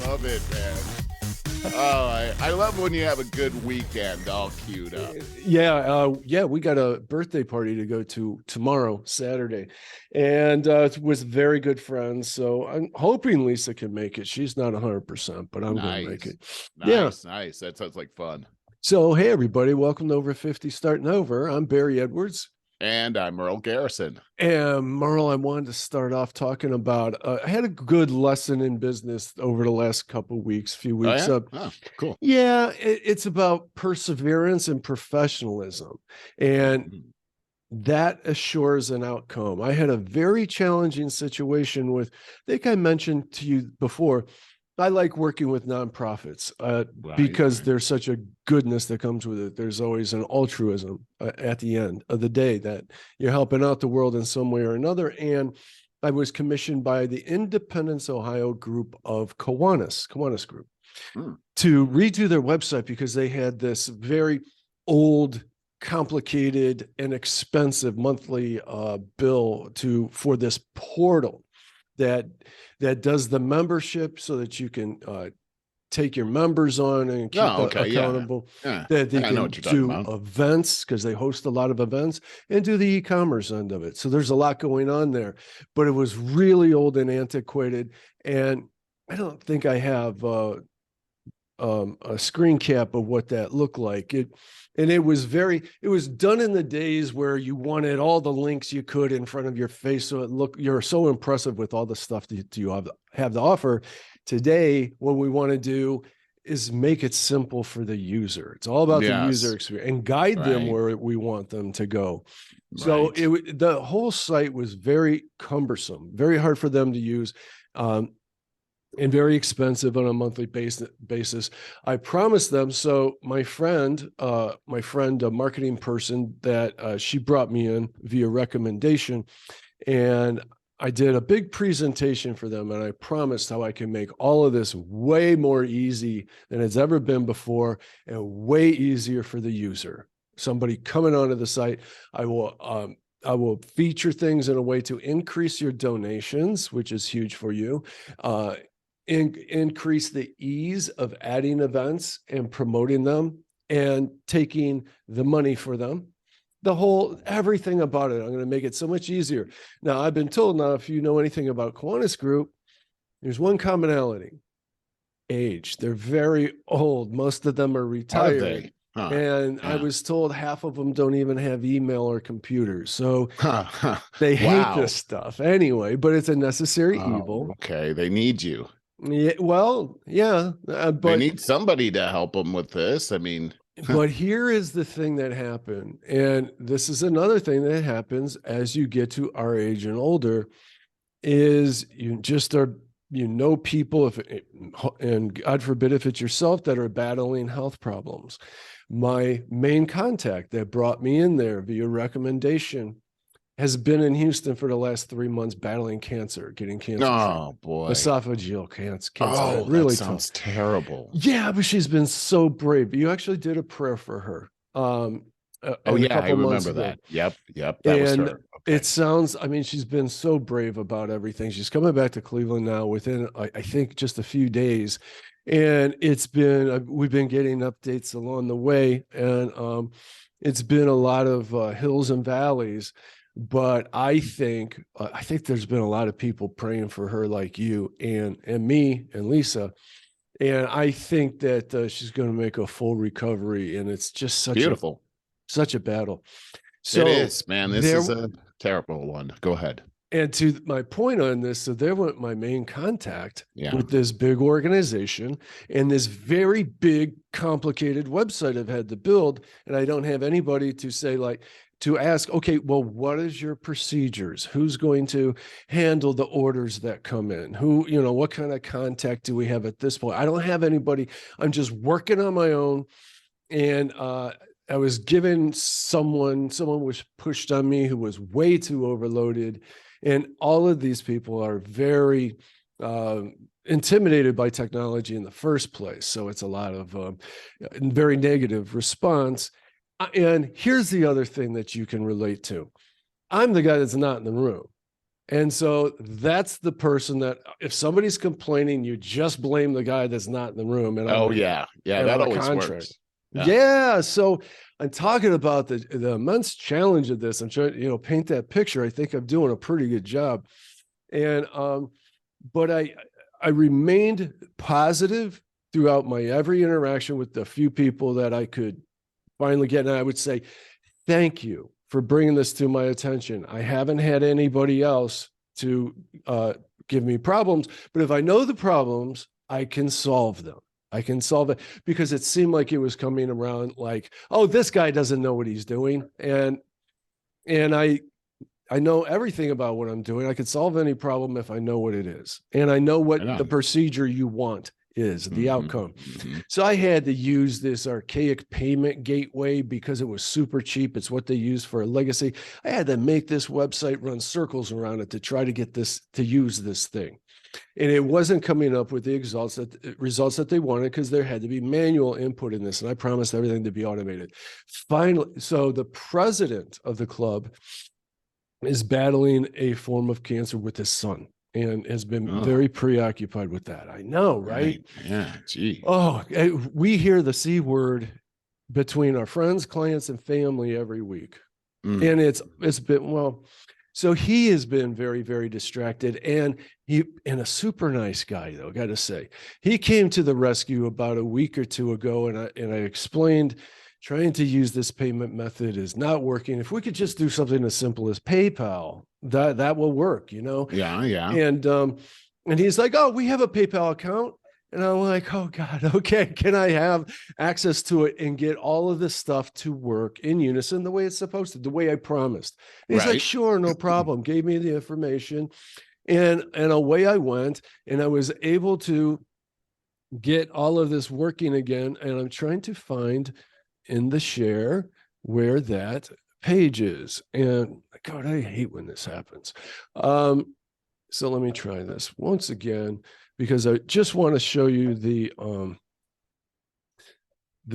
love it, man. Oh, I love when you have a good weekend all queued up. Yeah, we got a birthday party to go to tomorrow, Saturday, and it was very good friends. So I'm hoping Lisa can make it. She's not 100%, but I'm going to make it. Yeah. Nice. That sounds like fun. So hey, everybody, welcome to Over 50 Starting Over. I'm Barry Edwards. And I'm Merle Garrison. And Merle, I wanted to start off talking about, I had a good lesson in business over the last few weeks. Oh, yeah? Cool. Yeah, it's about perseverance and professionalism. And that assures an outcome. I had a very challenging situation with, I think I mentioned to you before, I like working with nonprofits because there's such a goodness that comes with it. There's always an altruism at the end of the day that you're helping out the world in some way or another. And I was commissioned by the Independence, Ohio group of Kiwanis Group, to redo their website because they had this very old, complicated, and expensive monthly bill for this portal that does the membership so that you can take your members on and keep accountable. Yeah. That they can do events because they host a lot of events and do the e-commerce end of it. So there's a lot going on there, but it was really old and antiquated. And I don't think I have a screen cap of what that looked like. It was done in the days where you wanted all the links you could in front of your face. So you're so impressive with all the stuff that you have to offer. Today, what we want to do is make it simple for the user. It's all about the user experience and guide them where we want them to go. So the whole site was very cumbersome, very hard for them to use. And very expensive on a monthly basis. I promised them. So my friend, a marketing person that she brought me in via recommendation, and I did a big presentation for them. And I promised how I can make all of this way more easy than it's ever been before and way easier for the user. Somebody coming onto the site, I will feature things in a way to increase your donations, which is huge for you. Increase the ease of adding events and promoting them and taking the money for them. Everything about it. I'm going to make it so much easier. Now, I've been told if you know anything about Kiwanis Group, there's one commonality: age. They're very old. Most of them are retired. Are they? And I was told half of them don't even have email or computers. So they hate this stuff anyway, but it's a necessary evil. Okay. They need you. Yeah, well, yeah, but they need somebody to help them with this. I mean, but here is the thing that happened, and this is another thing that happens as you get to our age and older, is you just are, people, and God forbid if it's yourself, that are battling health problems. My main contact that brought me in there via recommendation has been in Houston for the last 3 months battling cancer, getting cancer. Oh, boy. Esophageal cancer. Oh, really that sounds terrible. Yeah, but she's been so brave. You actually did a prayer for her. I remember that. Yep. That was her. Okay. It sounds, she's been so brave about everything. She's coming back to Cleveland now within, I think, just a few days. And we've been getting updates along the way. And it's been a lot of hills and valleys. But I think there's been a lot of people praying for her, like you and me and Lisa. And I think that she's going to make a full recovery. And it's just such a battle. So it is, man. This is a terrible one. Go ahead. And to my point on this, so there went my main contact with this big organization and this very big, complicated website I've had to build. And I don't have anybody to say, to ask, okay, well, what is your procedures? Who's going to handle the orders that come in? What kind of contact do we have at this point? I don't have anybody. I'm just working on my own. And I was given someone was pushed on me who was way too overloaded. And all of these people are very intimidated by technology in the first place. So it's a lot of very negative response. And here's the other thing that you can relate to. I'm the guy that's not in the room. And so that's the person that if somebody's complaining, you just blame the guy that's not in the room. And yeah, that always works. Yeah. So I'm talking about the immense challenge of this. I'm trying to, paint that picture. I think I'm doing a pretty good job. And but I remained positive throughout my every interaction with the few people that I could finally get. And I would say, thank you for bringing this to my attention. I haven't had anybody else to give me problems, but if I know the problems, I can solve them. I can solve it, because it seemed like it was coming around like, oh, this guy doesn't know what he's doing. And I know everything about what I'm doing. I can solve any problem if I know what it is. And I know what the procedure you want is, the outcome. So I had to use this archaic payment gateway because it was super cheap. It's what they use for a legacy. I had to make this website run circles around it to try to get this, to use this thing. And it wasn't coming up with the results that they wanted, because there had to be manual input in this. And I promised everything to be automated. Finally, so the president of the club is battling a form of cancer with his son, and has been very preoccupied with that. I know, right? Yeah, gee. Oh, we hear the C word between our friends, clients, and family every week. And it's been, well, so he has been very, very distracted, and a super nice guy, though, got to say. He came to the rescue about a week or two ago, and I explained, trying to use this payment method is not working. If we could just do something as simple as PayPal, that will work, Yeah. And he's like, oh, we have a PayPal account. And I'm like, oh God, okay. Can I have access to it and get all of this stuff to work in unison the way it's supposed to, the way I promised? And he's like, sure, no problem. Gave me the information, and away I went, and I was able to get all of this working again. And I'm trying to find in the share where that page is. And God, I hate when this happens. So let me try this once again, because I just want to show you the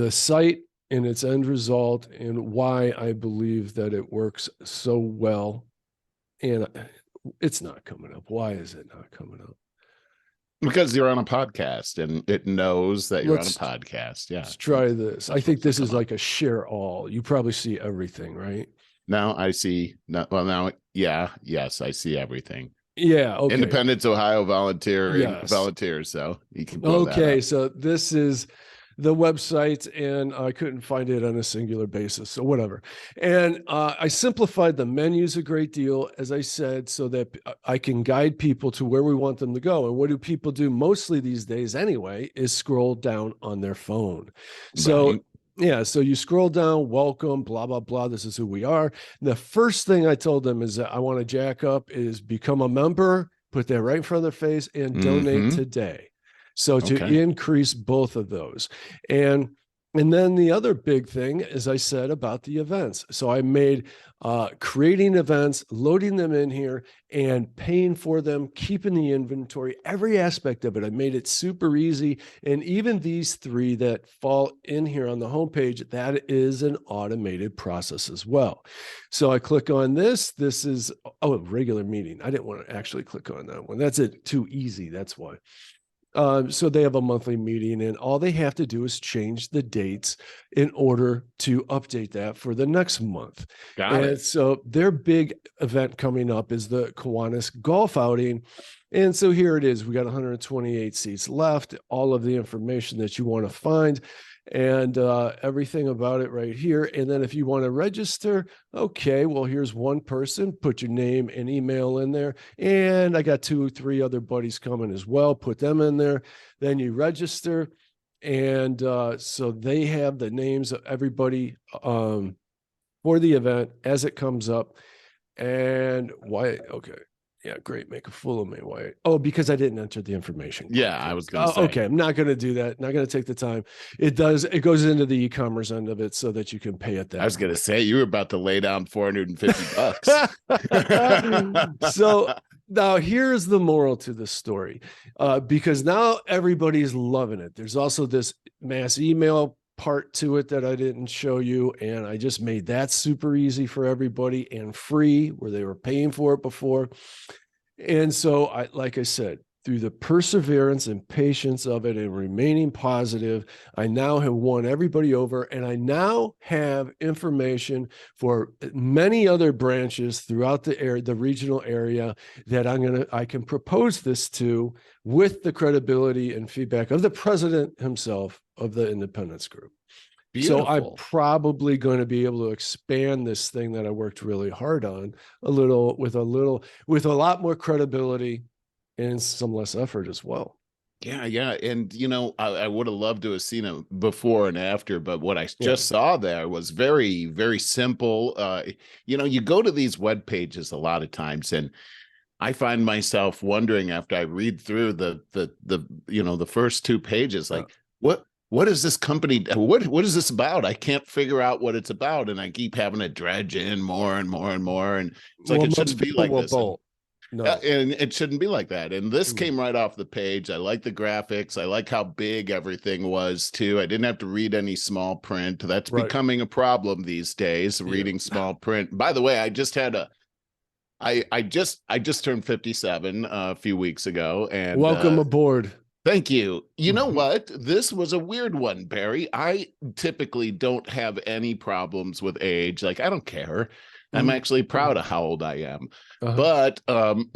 site and its end result, and why I believe that it works so well. And it's not coming up. Why is it not coming up? Because you're on a podcast, and it knows that you're on a podcast. Yeah. Let's try this. I think this is like a share all. You probably see everything, right? Now I see. Yes, I see everything. Yeah. Okay. Independence, Ohio volunteers. So you can. Okay. So this is the website, and I couldn't find it on a singular basis. So whatever. And I simplified the menus a great deal, as I said, so that I can guide people to where we want them to go. And what do people do mostly these days anyway, is scroll down on their phone. So yeah, so you scroll down, welcome, blah, blah, blah. This is who we are. And the first thing I told them is that I want to jack up is become a member, put that right in front of their face, and donate today. So to increase both of those. And then the other big thing, as I said, about the events. So I made creating events, loading them in here, and paying for them, keeping the inventory, every aspect of it. I made it super easy. And even these three that fall in here on the homepage, that is an automated process as well. So I click on this. This is, a regular meeting. I didn't want to actually click on that one. That's it. Too easy. That's why. So they have a monthly meeting, and all they have to do is change the dates in order to update that for the next month. Got it. So their big event coming up is the Kiwanis Golf Outing. And so here it is. We got 128 seats left, all of the information that you want to find, and everything about it right here. And then if you want to register, okay, well, here's one person, put your name and email in there. And I got 2 or 3 other buddies coming as well, put them in there. Then you register. And so they have the names of everybody for the event as it comes up. And why? Okay. Yeah, great. Make a fool of me. Why? Oh, because I didn't enter the information. Yeah, I was going to say. Okay, I'm not going to do that. Not going to take the time. It goes into the e-commerce end of it so that you can pay it that. I was going to say, you were about to lay down $450. So now here's the moral to the story, because now everybody's loving it. There's also this mass email part to it that I didn't show you, and I just made that super easy for everybody and free where they were paying for it before. And so like I said, through the perseverance and patience of it and remaining positive, I now have won everybody over, and I now have information for many other branches throughout the regional area that I can propose this to with the credibility and feedback of the president himself of the independence group. Beautiful. So I'm probably going to be able to expand this thing that I worked really hard on with a lot more credibility and some less effort as well. Yeah. And, I would have loved to have seen it before and after, but what I just saw there was very, very simple. You go to these web pages a lot of times, and I find myself wondering after I read through the first 2 pages, like, what is this company? What is this about? I can't figure out what it's about, and I keep having to dredge in more and more and more. And it's like, it shouldn't be like this. No, and it shouldn't be like that. And this came right off the page. I like the graphics. I like how big everything was too. I didn't have to read any small print. That's becoming a problem these days, reading small print. By the way, I just turned 57 a few weeks ago, and welcome aboard. Thank you. You know what? This was a weird one, Barry. I typically don't have any problems with age. Like, I don't care. I'm actually proud of how old I am. But on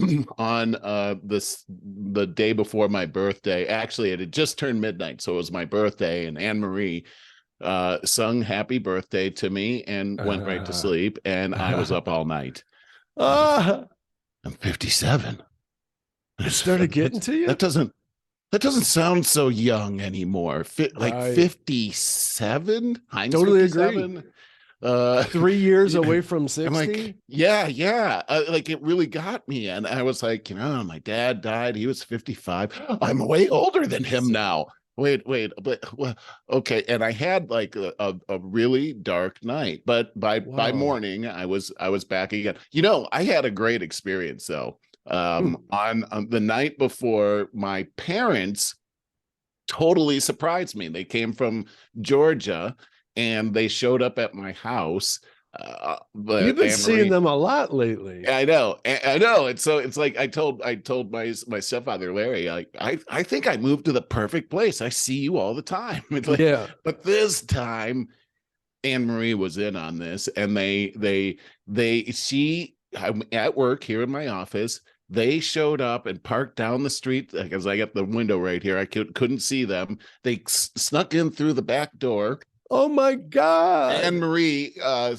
the day before my birthday, actually, it had just turned midnight, so it was my birthday, and Anne Marie sung happy birthday to me and went right to sleep, and I was up all night. I'm 57. It started getting to you? That doesn't sound so young anymore. Like 57? Heinz totally 57? Agree. 3 years away from 60? I'm like, yeah. Like, it really got me. And I was like, my dad died. He was 55. I'm way older than him now. Wait, but okay. And I had like a really dark night, but by morning I was back again. I had a great experience though. On the night before, my parents totally surprised me. They came from Georgia and they showed up at my house. You've been seeing them a lot lately. I know. And so it's like I told my stepfather Larry, I think I moved to the perfect place. I see you all the time. It's like, but this time Anne Marie was in on this, and I'm at work here in my office. They showed up and parked down the street because I got the window right here. I couldn't see them. They snuck in through the back door. Oh my God. Anne Marie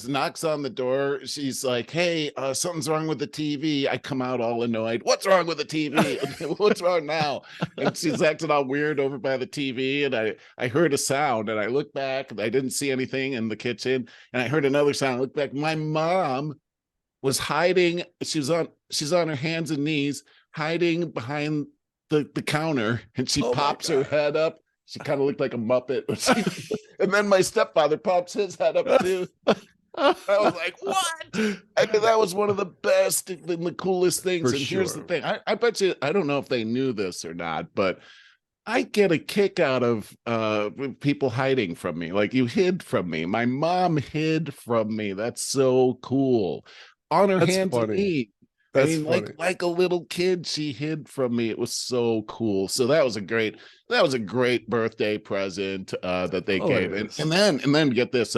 knocks on the door. She's like, hey, something's wrong with the TV. I come out all annoyed. What's wrong with the TV? What's wrong now? And she's acting all weird over by the TV. And I heard a sound, and I looked back, and I didn't see anything in the kitchen. And I heard another sound. I looked back. My mom was hiding. She's on her hands and knees, hiding behind the counter, and she pops her head up. She kind of looked like a Muppet. And then my stepfather pops his head up too. I was like, what? I mean, that was one of the best and the coolest things. And here's the thing. I bet you, I don't know if they knew this or not, but I get a kick out of people hiding from me. Like, you hid from me. My mom hid from me. That's so cool. On her hands and knees. Like a little kid, she hid from me. It was so cool. So that was a great birthday present that they gave. And then get this.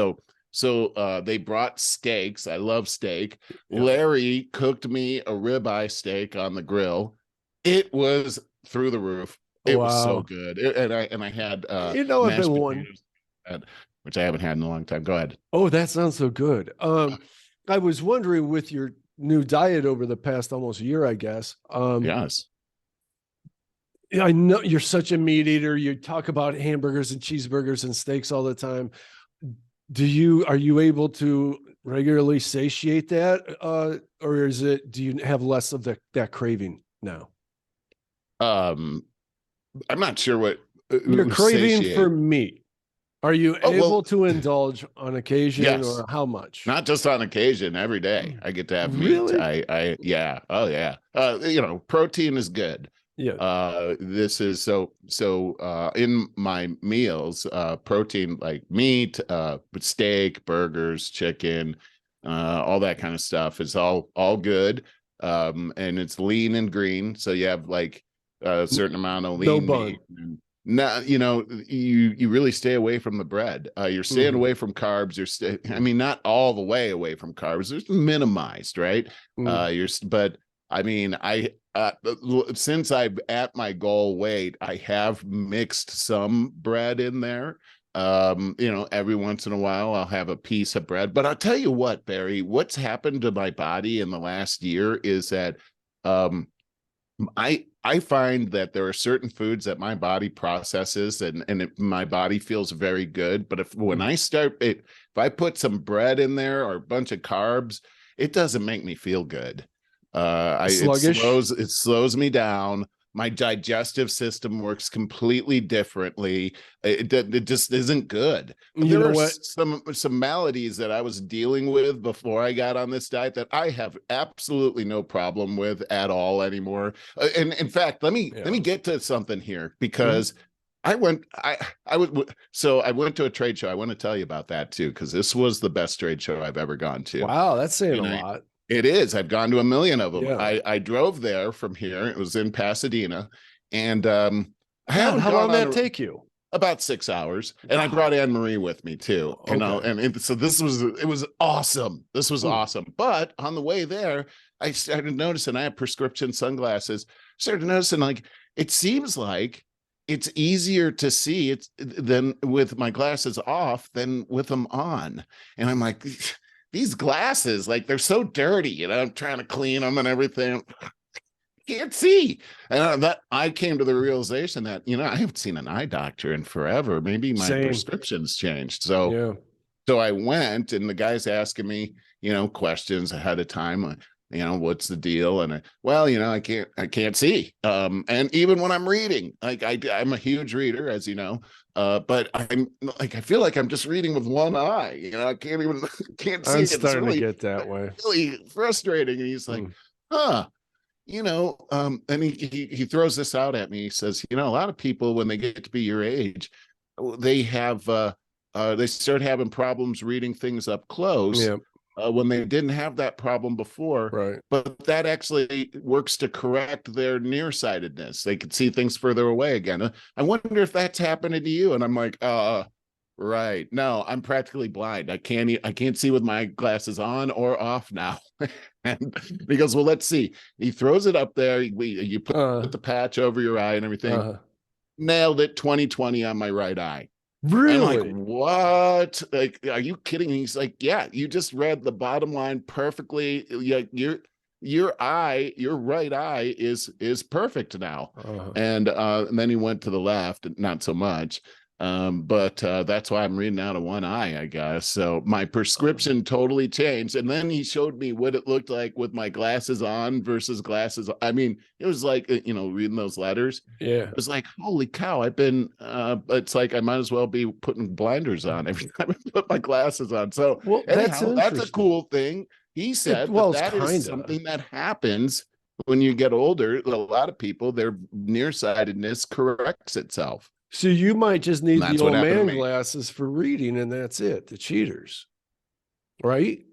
So they brought steaks. I love steak. Yeah. Larry cooked me a ribeye steak on the grill. It was through the roof. It was so good. And I had I've been one, which I haven't had in a long time. Go ahead. Oh, that sounds so good. I was wondering, with your new diet over the past almost year, I guess. Yes. I know you're such a meat eater. You talk about hamburgers and cheeseburgers and steaks all the time. Are you able to regularly satiate that? Or do you have less of that craving now? I'm not sure what you're craving for meat. Are you able to indulge on occasion, or how much? Not just on occasion, every day I get to have meat. Really? Yeah. Oh yeah. Protein is good. Yeah. This is in my meals, protein like meat, steak, burgers, chicken, all that kind of stuff is all good. And it's lean and green, so you have like a certain amount of No lean bun. meat. And now, you really stay away from the bread. You're staying Mhm. away from carbs. I mean, not all the way away from carbs. There's minimized, right? Mm. But I mean, since I'm at my goal weight, I have mixed some bread in there. Every once in a while I'll have a piece of bread. But I'll tell you what, Barry, what's happened to my body in the last year is that um I find that there are certain foods that my body processes and my body feels very good. But when Mm. I start it, if I put some bread in there or a bunch of carbs, it doesn't make me feel good. Sluggish. It slows me down. My digestive system works completely differently. It just isn't good. But You there know are what? some maladies that I was dealing with before I got on this diet that I have absolutely no problem with at all anymore. And in fact, let me Yeah. get to something here Mhm. because I went to a trade show. I want to tell you about that too, because this was the best trade show I've ever gone to. Wow, that's saying a And lot. it is. I've gone to a million of them. Yeah. I drove there from here. It was in Pasadena, and I God, haven't how gone long did that on take you? about 6 hours. And I brought Wow. Anne Marie with me too. Okay. So it was awesome. This was Hmm. awesome. But on the way there, I started noticing I have prescription sunglasses. Started noticing like it seems like it's easier to see it's than with my glasses off than with them on. And I'm like, these glasses, like they're so dirty, I'm trying to clean them and everything. Can't see. And that I came to the realization that, I haven't seen an eye doctor in forever. Maybe my Same. prescription's changed. So Yeah. so I went, and the guy's asking me, questions ahead of time. What's the deal? And I can't see. And even when I'm reading, like I'm a huge reader, as you know. But I'm like, I feel like I'm just reading with one eye. I can't even can't see I'm it. It's starting to really, get that way. really frustrating. And he's like, Mm. huh. And he throws this out at me. He says, a lot of people when they get to be your age, they have they start having problems reading things up close Yeah. when they didn't have that problem before. Right. But that actually works to correct their nearsightedness. They can see things further away again. I wonder if that's happening to you. And I'm like, right. No, I'm practically blind. I can't see with my glasses on or off now. And because, well, let's see. He throws it up there. You put Uh, the patch over your eye and everything. uh, Nailed it. 20/20 on my right eye. I'm like, really? what? Like, are you kidding me? He's like, yeah, you just read the bottom line perfectly. Yeah, your right eye is perfect now. Uh, And then he went to the left, not so much. But that's why I'm reading out of one eye, I guess. So my prescription totally changed. And then he showed me what it looked like with my glasses on versus glasses. I mean, it was like, reading those letters. yeah. It was like, holy cow, it's like I might as well be putting blinders on every time I put my glasses on. So Well, that's anyhow, that's a interesting. cool thing. He said, but It's that is kind of. something that happens when you get older. A lot of people, their nearsightedness corrects itself. So you might just And need the that's what old happened to man me. glasses for reading, and that's it. The cheaters, right?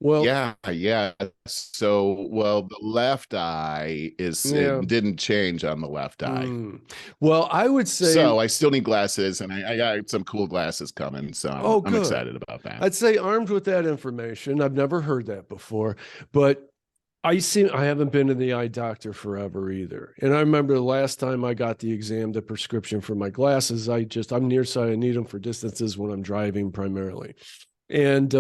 Well, Yeah, yeah. So, well, the left eye yeah. it didn't change on the left eye. Mm. Well, I would say, So I still need glasses, and I got some cool glasses coming. So I'm oh, I'm good. excited about that. I'd say armed with that information. I've never heard that before, but I haven't been to the eye doctor forever either. And I remember the last time I got the exam, the prescription for my glasses, I'm nearsighted. I need them for distances when I'm driving primarily. And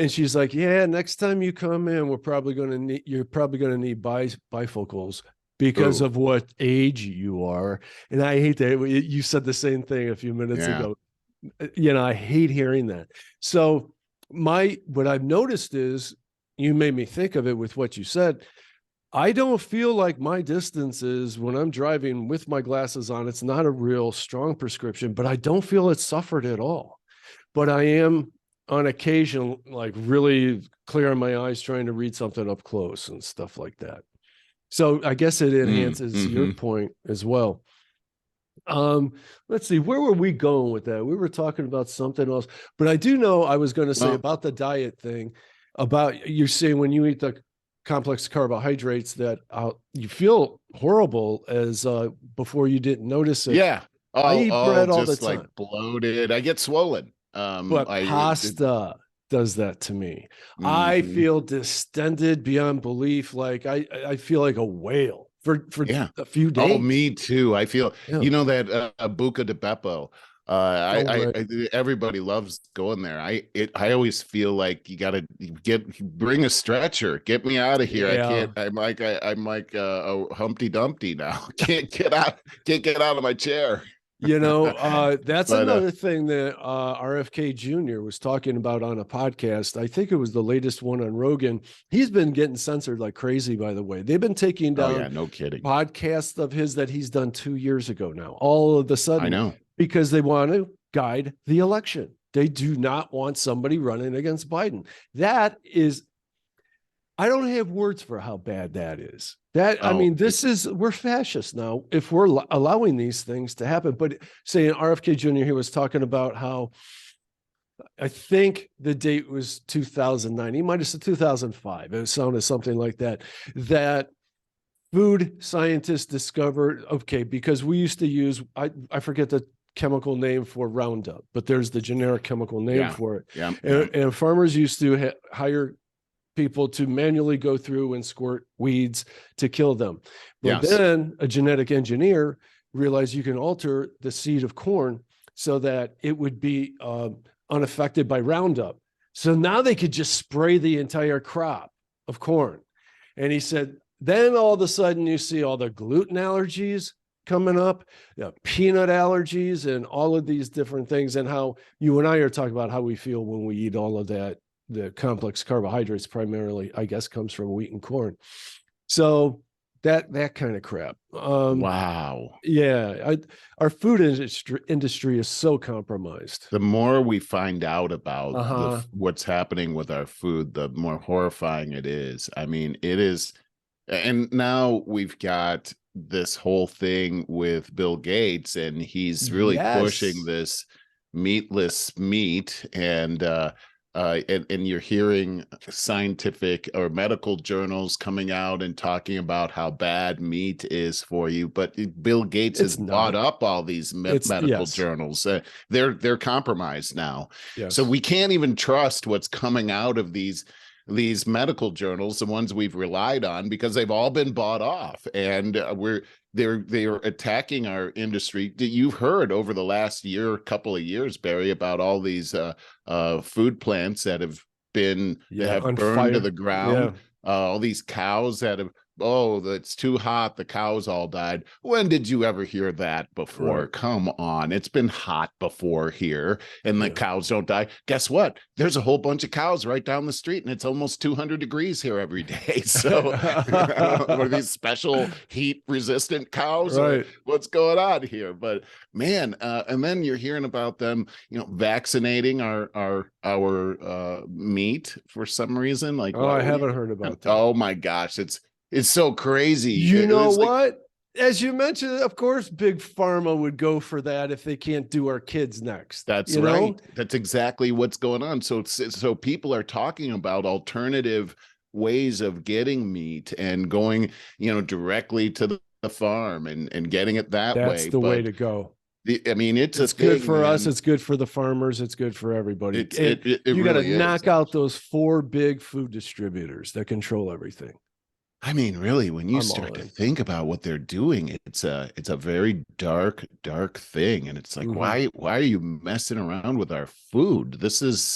she's like, yeah, next time you come in, you're probably going to need bifocals because Oh, of what age you are. And I hate that you said the same thing a few minutes yeah. ago. I hate hearing that. So what I've noticed is, you made me think of it with what you said. I don't feel like my distances when I'm driving with my glasses on, it's not a real strong prescription, but I don't feel it suffered at all. But I am on occasion, like really clearing my eyes, trying to read something up close and stuff like that. So I guess it enhances your Mm-hmm. point as well. Let's see, where were we going with that? We were talking about something else, but I do know I was going to say Well, about the diet thing, about you're saying when you eat the complex carbohydrates that you feel horrible as before you didn't notice it. yeah. I Oh, eat oh, bread all the just like time, bloated. I get swollen. but I did. pasta does that to me. I Hmm. feel distended beyond belief. Like I feel like a whale for Yeah. a few Oh, days. me too. I feel, Yeah. you know, that Buca de Beppo. Oh, right. Everybody loves going there. I always feel like you got to bring a stretcher, get me out of here. I can't. Yeah. I'm like a Humpty Dumpty now. Can't get out of my chair. That's But another thing that RFK Jr. was talking about on a podcast. I think it was the latest one on Rogan. He's been getting censored like crazy, by the way. They've been taking oh yeah, down no kidding. podcasts of his that he's done 2 years ago now, all of a I sudden, know. because they want to guide the election. They do not want somebody running against Biden. That is, I don't have words for how bad that is. I Oh, mean, we're fascists now if we're allowing these things to happen. But saying RFK Jr. he was talking about how I think the date was 2009. He might have said 2005. It sounded something like that. That food scientists discovered, okay, because we used to use, I forget the chemical name for Roundup, but there's the generic chemical name yeah, for it. yeah, yeah. And farmers used to hire people to manually go through and squirt weeds to kill them. But Yes. then a genetic engineer realized you can alter the seed of corn so that it would be unaffected by Roundup. So now they could just spray the entire crop of corn. And he said, then all of a sudden you see all the gluten allergies coming up, peanut allergies, and all of these different things, and how you and I are talking about how we feel when we eat all of that. The complex carbohydrates primarily, I guess, comes from wheat and corn. So that kind of crap. Wow. Yeah, our food industry is so compromised. The more we find out about Uh-huh. what's happening with our food, the more horrifying it is. I mean, it is. And now we've got this whole thing with Bill Gates, and he's really pushing Yes. this meatless meat. And you're hearing scientific or medical journals coming out and talking about how bad meat is for you. But Bill Gates has It's bought not. up all these It's medical yes. journals. They're compromised now, so Yes. we can't even trust what's coming out of these medical journals, the ones we've relied on, because they've all been bought off, and they're attacking our industry. You've heard over the last couple of years, Barry, about all these food plants that Yeah, have on burned to fire. the ground. Yeah. All these cows that have, oh, it's too hot, the cows all died. When did you ever hear that before? Right. Come on, it's been hot before here, and the Yeah. cows don't die. Guess what? There's a whole bunch of cows right down the street, and it's almost 200 degrees here every day. So I don't know, are these special heat resistant cows, or Right. what's going on here? But man, and then you're hearing about them, vaccinating our meat for some reason. Like, Oh, I haven't heard about that. oh my gosh, it's so crazy. You know It's like, what? As you mentioned, of course, Big Pharma would go for that if they can't do our kids next. that's right. That's exactly what's going on. So people are talking about alternative ways of getting meat and going, directly to the farm and getting it that That's way. the way But to go. I mean, it's a It's good thing, for us. man. It's good for the farmers. It's good for everybody. It's And it you got to really is. knock out those four big food distributors that control everything. I mean, really, when you I'm all start to in. think about what they're doing, it's a very dark, dark thing. And it's like, Mhm. why are you messing around with our food?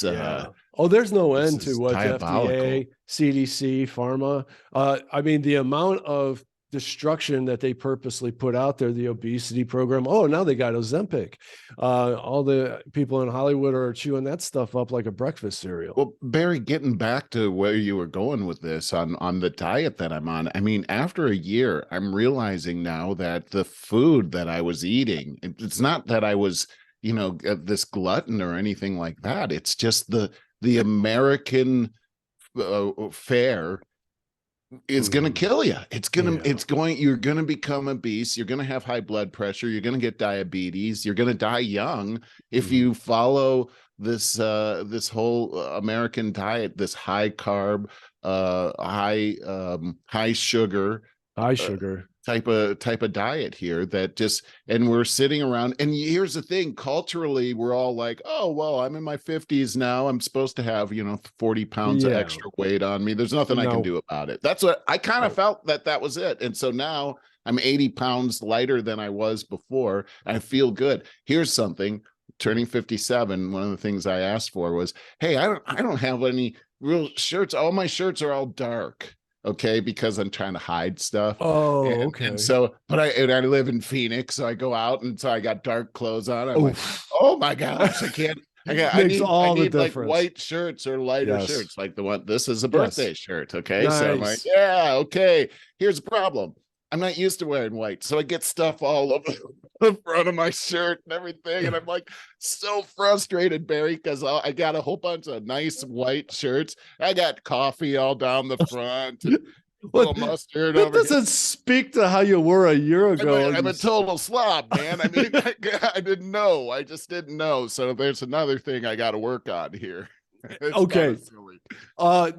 Yeah. Oh, there's no This end to is what's diabolical. FDA, CDC, pharma. I mean, the amount of destruction that they purposely put out there, the obesity program. Oh, now they got Ozempic. All the people in Hollywood are chewing that stuff up like a breakfast cereal. Well, Barry, getting back to where you were going with this on the diet that I'm on, I mean, after a year, I'm realizing now that the food that I was eating, it's not that I was, this glutton or anything like that. It's just the American fare It's going to kill you. Yeah. You're going to become obese. You're going to have high blood pressure. You're going to get diabetes. You're going to die young if Mhm. you follow this whole American diet, this high carb, high sugar, High uh, sugar. type of diet here that just, and we're sitting around. And here's the thing, culturally we're all like, oh well, I'm in my 50s now, I'm supposed to have 40 pounds of Yeah. extra weight on me, there's nothing I can No. do about it. That's what I kind of Right. felt, that was it. And so now I'm 80 pounds lighter than I was before. I feel good. Here's something, turning 57, one of the things I asked for was, hey, I don't have any real shirts, all my shirts are all dark, okay, because I'm trying to hide stuff. Oh, And okay. so, but I live in Phoenix, so I go out, and so I got dark clothes on. I'm like, Oof. oh my gosh, I can't. I Makes need I all the need like difference. white shirts or lighter Yes. shirts, like the one. This is a Yes. birthday shirt, okay? So I'm like, Nice. yeah, okay. Here's the problem. I'm not used to wearing white, so I get stuff all over the front of my shirt and everything, and I'm like so frustrated, Barry, because I got a whole bunch of nice white shirts. I got coffee all down the front and Well, little mustard that over here. doesn't speak to how you were a year ago. I'm a total slob, man. I mean, I didn't know. I just didn't know. So there's another thing I got to work on here. It's kind Okay. of silly.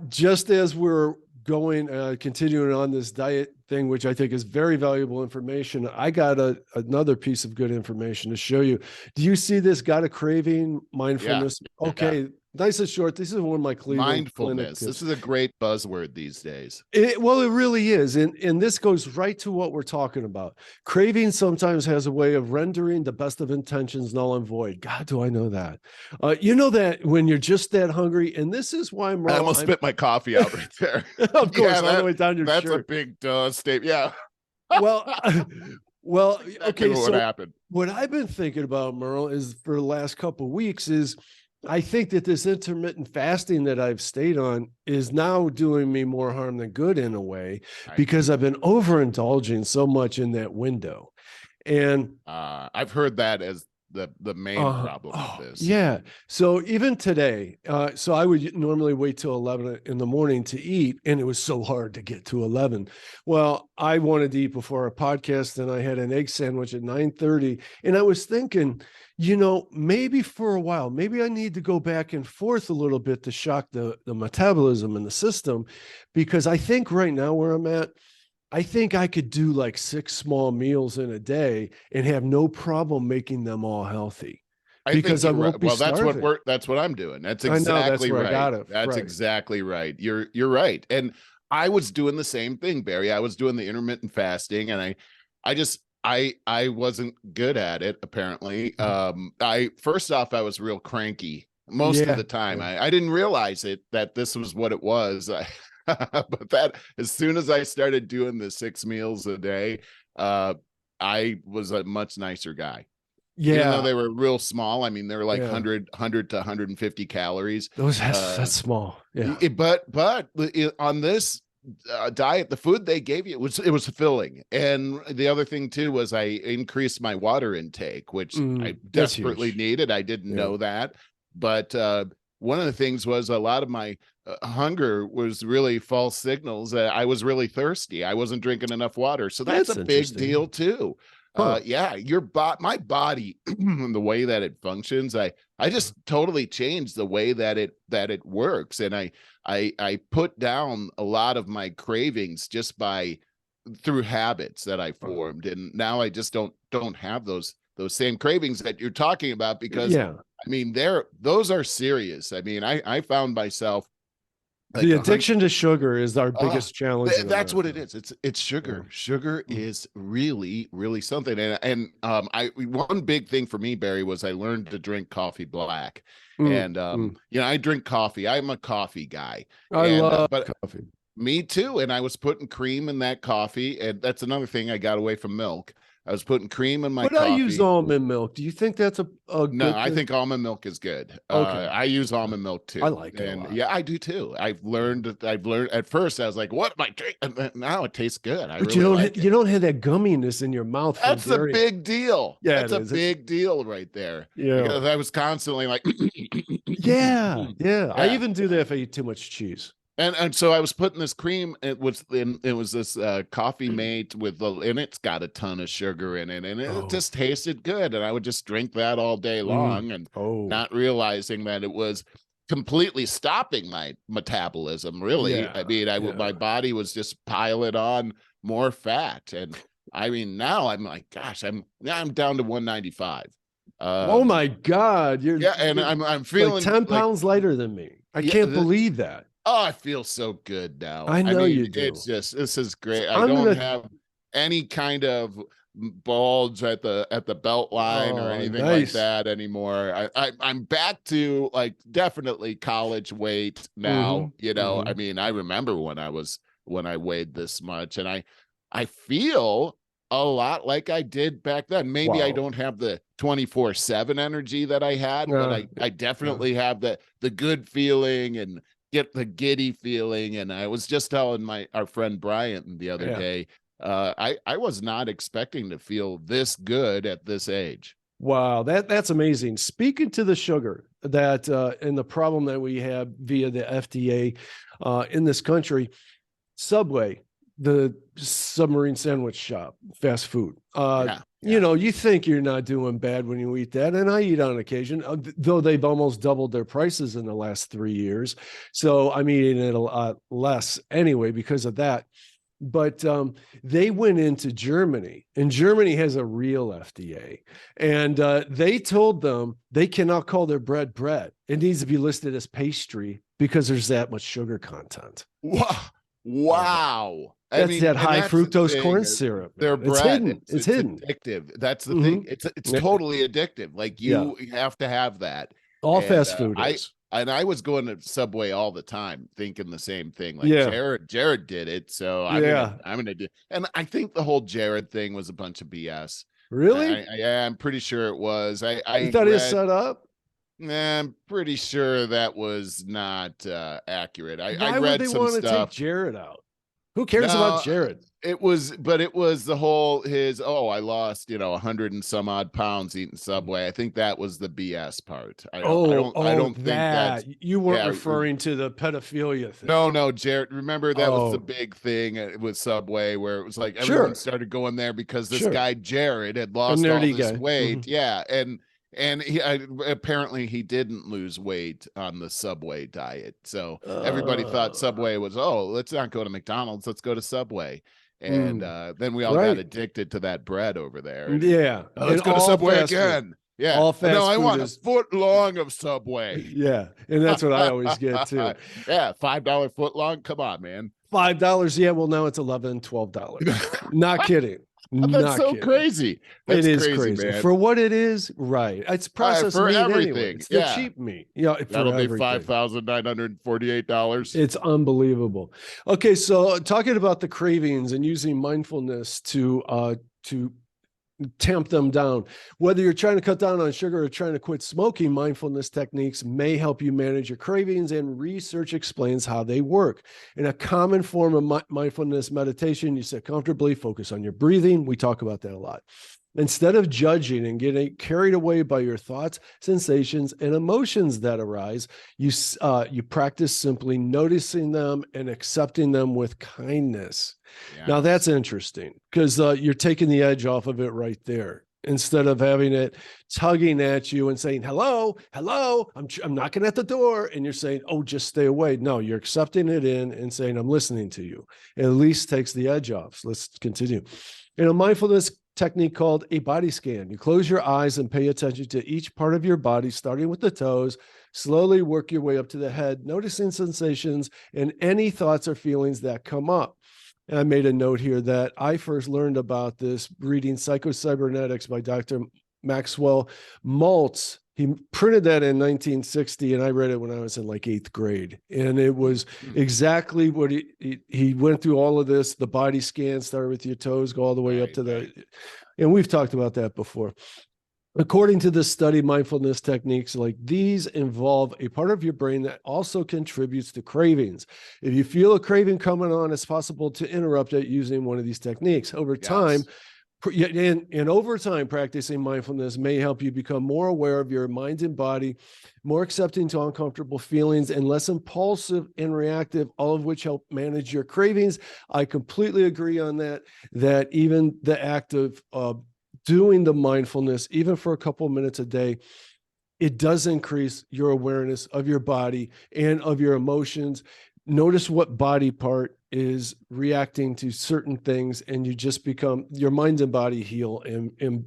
Just as we're going, continuing on this diet thing, which I think is very valuable information, I got another piece of good information to show you. Do you see this? Got a craving Yeah. mindfulness? Yeah. Okay. Nice and short. This is one of my Cleveland clinic Mindfulness. This tips. is a great buzzword these days. Well, it really is. And this goes right to what we're talking about. Craving sometimes has a way of rendering the best of intentions null and void. God, do I know that? You know that when you're just that hungry, and this is why, I Merle, almost spit my coffee out right there. of course, Yeah, all the way down your that's a shirt. big statement. Yeah. Well, well, Exactly okay. what So happened. what I've been thinking about, Merle, is for the last couple of weeks is I think that this intermittent fasting that I've stayed on is now doing me more harm than good in a way, Right. because I've been overindulging so much in that window. And I've heard that as the main problem with this. yeah. So even today, so I would normally wait till 11 in the morning to eat, and it was so hard to get to 11. Well, I wanted to eat before a podcast, and I had an egg sandwich at 9:30, and I was thinking, maybe for a while, maybe I need to go back and forth a little bit to shock the metabolism and the system, because I think right now where I'm at, I think I could do like 6 small meals in a day and have no problem making them all healthy, I think because I you're won't right. be Well, starving. that's what I'm doing. That's I know, that's exactly where I right. got it. That's Right. exactly right. You're right. And I was doing the same thing, Barry. I was doing the intermittent fasting, and I wasn't good at it, apparently. I first off, I was real cranky most of Yeah. the time. Yeah. I didn't realize that this was what it was. But that, as soon as I started doing the 6 meals a day, I was a much nicer guy, even though Yeah. they were real small. I mean, they were like Yeah. 100 to 150 calories. That's small. Yeah. But on this diet, the food they gave you, it was filling. And the other thing too was I increased my water intake, which I That's desperately huge. needed. I didn't Yeah. know that, but one of the things was a lot of my hunger was really false signals that I was really thirsty. I wasn't drinking enough water, so that's That's a big interesting. deal too. Huh. Yeah, my body, the way that it functions, I just totally changed the way that it works, and I put down a lot of my cravings just through habits that I formed, and now I just don't have those same cravings that you're talking about, because Yeah. I mean those are serious. I mean, I found myself like The addiction to sugar is our biggest challenge in that's what it America. is. It's sugar. Yeah. Sugar is really, really something. And I one big thing for me, Barry, was I learned to drink coffee black. And I drink coffee. I'm a coffee guy. I And love but coffee. me too. And I was putting cream in that coffee, and that's another thing I got away from milk. I was putting cream in my But I use coffee. almond milk. Do you think that's a No, good I thing? think almond milk is good. Okay. I use almond milk too. I like it a And lot. yeah, I do too. I've learned at first I was like, what am I drinking? And now it tastes good. I But really like you it. don't have that gumminess in your mouth from That's a dairy. big deal. Yeah, That's it a is. big deal right there. Yeah. Because I was constantly like, Yeah. Yeah. I yeah. even do that if I eat too much cheese. And so I was putting this cream. It was this coffee mate and it's got a ton of sugar in it, and it Oh, just tasted good. And I would just drink that all day long, and oh, not realizing that it was completely stopping my metabolism. Really, I yeah, mean, my yeah. body was just piling on more fat, and I mean, now I'm like, gosh, I'm down to 195. Oh Um, my God, yeah, and you're I'm like feeling 10 like, pounds lighter than me. I yeah, can't believe that. oh, I feel so good now. I I know mean, you it's do. just, this is So great. I I'm don't gonna. have any kind of bulge at the belt line or Oh, anything like nice. that anymore. I'm back to like definitely college weight Mm-hmm. now. I Mm-hmm. mean, I remember when I weighed this much, and I feel a lot like I did back then. Maybe I Wow. don't have the 24/7 energy that I had, but Uh, I yeah. definitely have the good feeling and get the giddy feeling. And I was just telling our friend Bryant the other Yeah. day, I was not expecting to feel this good at this age. Wow, that's amazing. Speaking to the sugar that and the problem that we have via the FDA in this country, Subway, the submarine sandwich shop, fast food. Yeah, yeah. You think you're not doing bad when you eat that, and I eat on occasion, though they've almost doubled their prices in the last 3 years. So I'm eating it a lot less anyway because of that. But they went into Germany, and Germany has a real FDA. And they told them they cannot call their bread bread. It needs to be listed as pastry because there's that much sugar content. Wow. Uh-huh. Wow. I That's mean, that and high that's the fructose thing, corn syrup, their man. It's bread. hidden. It's It's hidden. addictive. That's the thing. Mm-hmm. It's totally addictive. Like, Yeah. you have to have that. All And fast food I is. and I was going to Subway all the time, thinking the same thing. Like, Yeah. Jared did it, so Yeah. I'm gonna do. And I think the whole Jared thing was a bunch of BS. Really? Yeah, I'm pretty sure it was. You I thought he was read. set up? I'm pretty sure that was not accurate. I Why would read they some want to take stuff. Jared out? Who cares about No, Jared? it was the whole I lost, 100 and some odd pounds eating Subway. I think that was the BS part. I Oh, don't think that that's, you weren't yeah. referring to the pedophilia thing. No, no, Jared. Remember that was the Oh, big thing with Subway, where it was like everyone sure, started going there because this sure. guy Jared had A lost all nerdy this guy. Hmm. weight. Yeah, and apparently he didn't lose weight on the Subway diet. So everybody thought Uh, Subway was, let's not go to McDonald's, let's go to Subway. And mm, then we all got right. addicted to that bread over there. And Yeah. let's And go to all Subway fast food. again. Yeah. All No, fast I food want a is, foot long of Subway. yeah. And that's what I always get too. Yeah, $5 foot long. Come on, man. $5. Yeah. Well, now it's $11, $12. Not kidding. That's Not so kidding. crazy. It That's is crazy, crazy man. for what it is. Right. It's processed For meat anyway. everything. It's the Yeah. cheap meat. Yeah. For That'll be everything. $5,948. It's unbelievable. Okay, so talking about the cravings and using mindfulness to tamp them down. Whether you're trying to cut down on sugar or trying to quit smoking, mindfulness techniques may help you manage your cravings, and research explains how they work. In a common form of mindfulness meditation, you sit comfortably, focus on your breathing. We talk about that a lot. Instead of judging and getting carried away by your thoughts, sensations, and emotions that arise, you practice simply noticing them and accepting them with kindness. Now that's Yes. interesting because you're taking the edge off of it right there. Instead of having it tugging at you and saying, hello, hello, I'm knocking at the door. And you're saying, oh, just stay away. No, you're accepting it in and saying, I'm listening to you. It at least takes the edge off. So let's continue. In a mindfulness technique called a body scan, you close your eyes and pay attention to each part of your body, starting with the toes. Slowly work your way up to the head, noticing sensations and any thoughts or feelings that come up. And I made a note here that I first learned about this reading Psychocybernetics by Dr. Maxwell Maltz. He printed that in 1960, and I read it when I was in like 8th grade. And it was exactly what he went through all of this. The body scan, start with your toes, go all the way up to the, and we've talked about that before. According to this study, mindfulness techniques like these involve a part of your brain that also contributes to cravings. If you feel a craving coming on, it's possible to interrupt it using one of these techniques. Over time, And over time, practicing mindfulness may help you become more aware of your mind and body, more accepting to uncomfortable feelings, and less impulsive and reactive, all of which help manage your cravings. I completely agree on that, that even the act of doing the mindfulness, even for a couple of minutes a day, it does increase your awareness of your body and of your emotions. Notice what body part is reacting to certain things, and you just become, your mind and body heal. And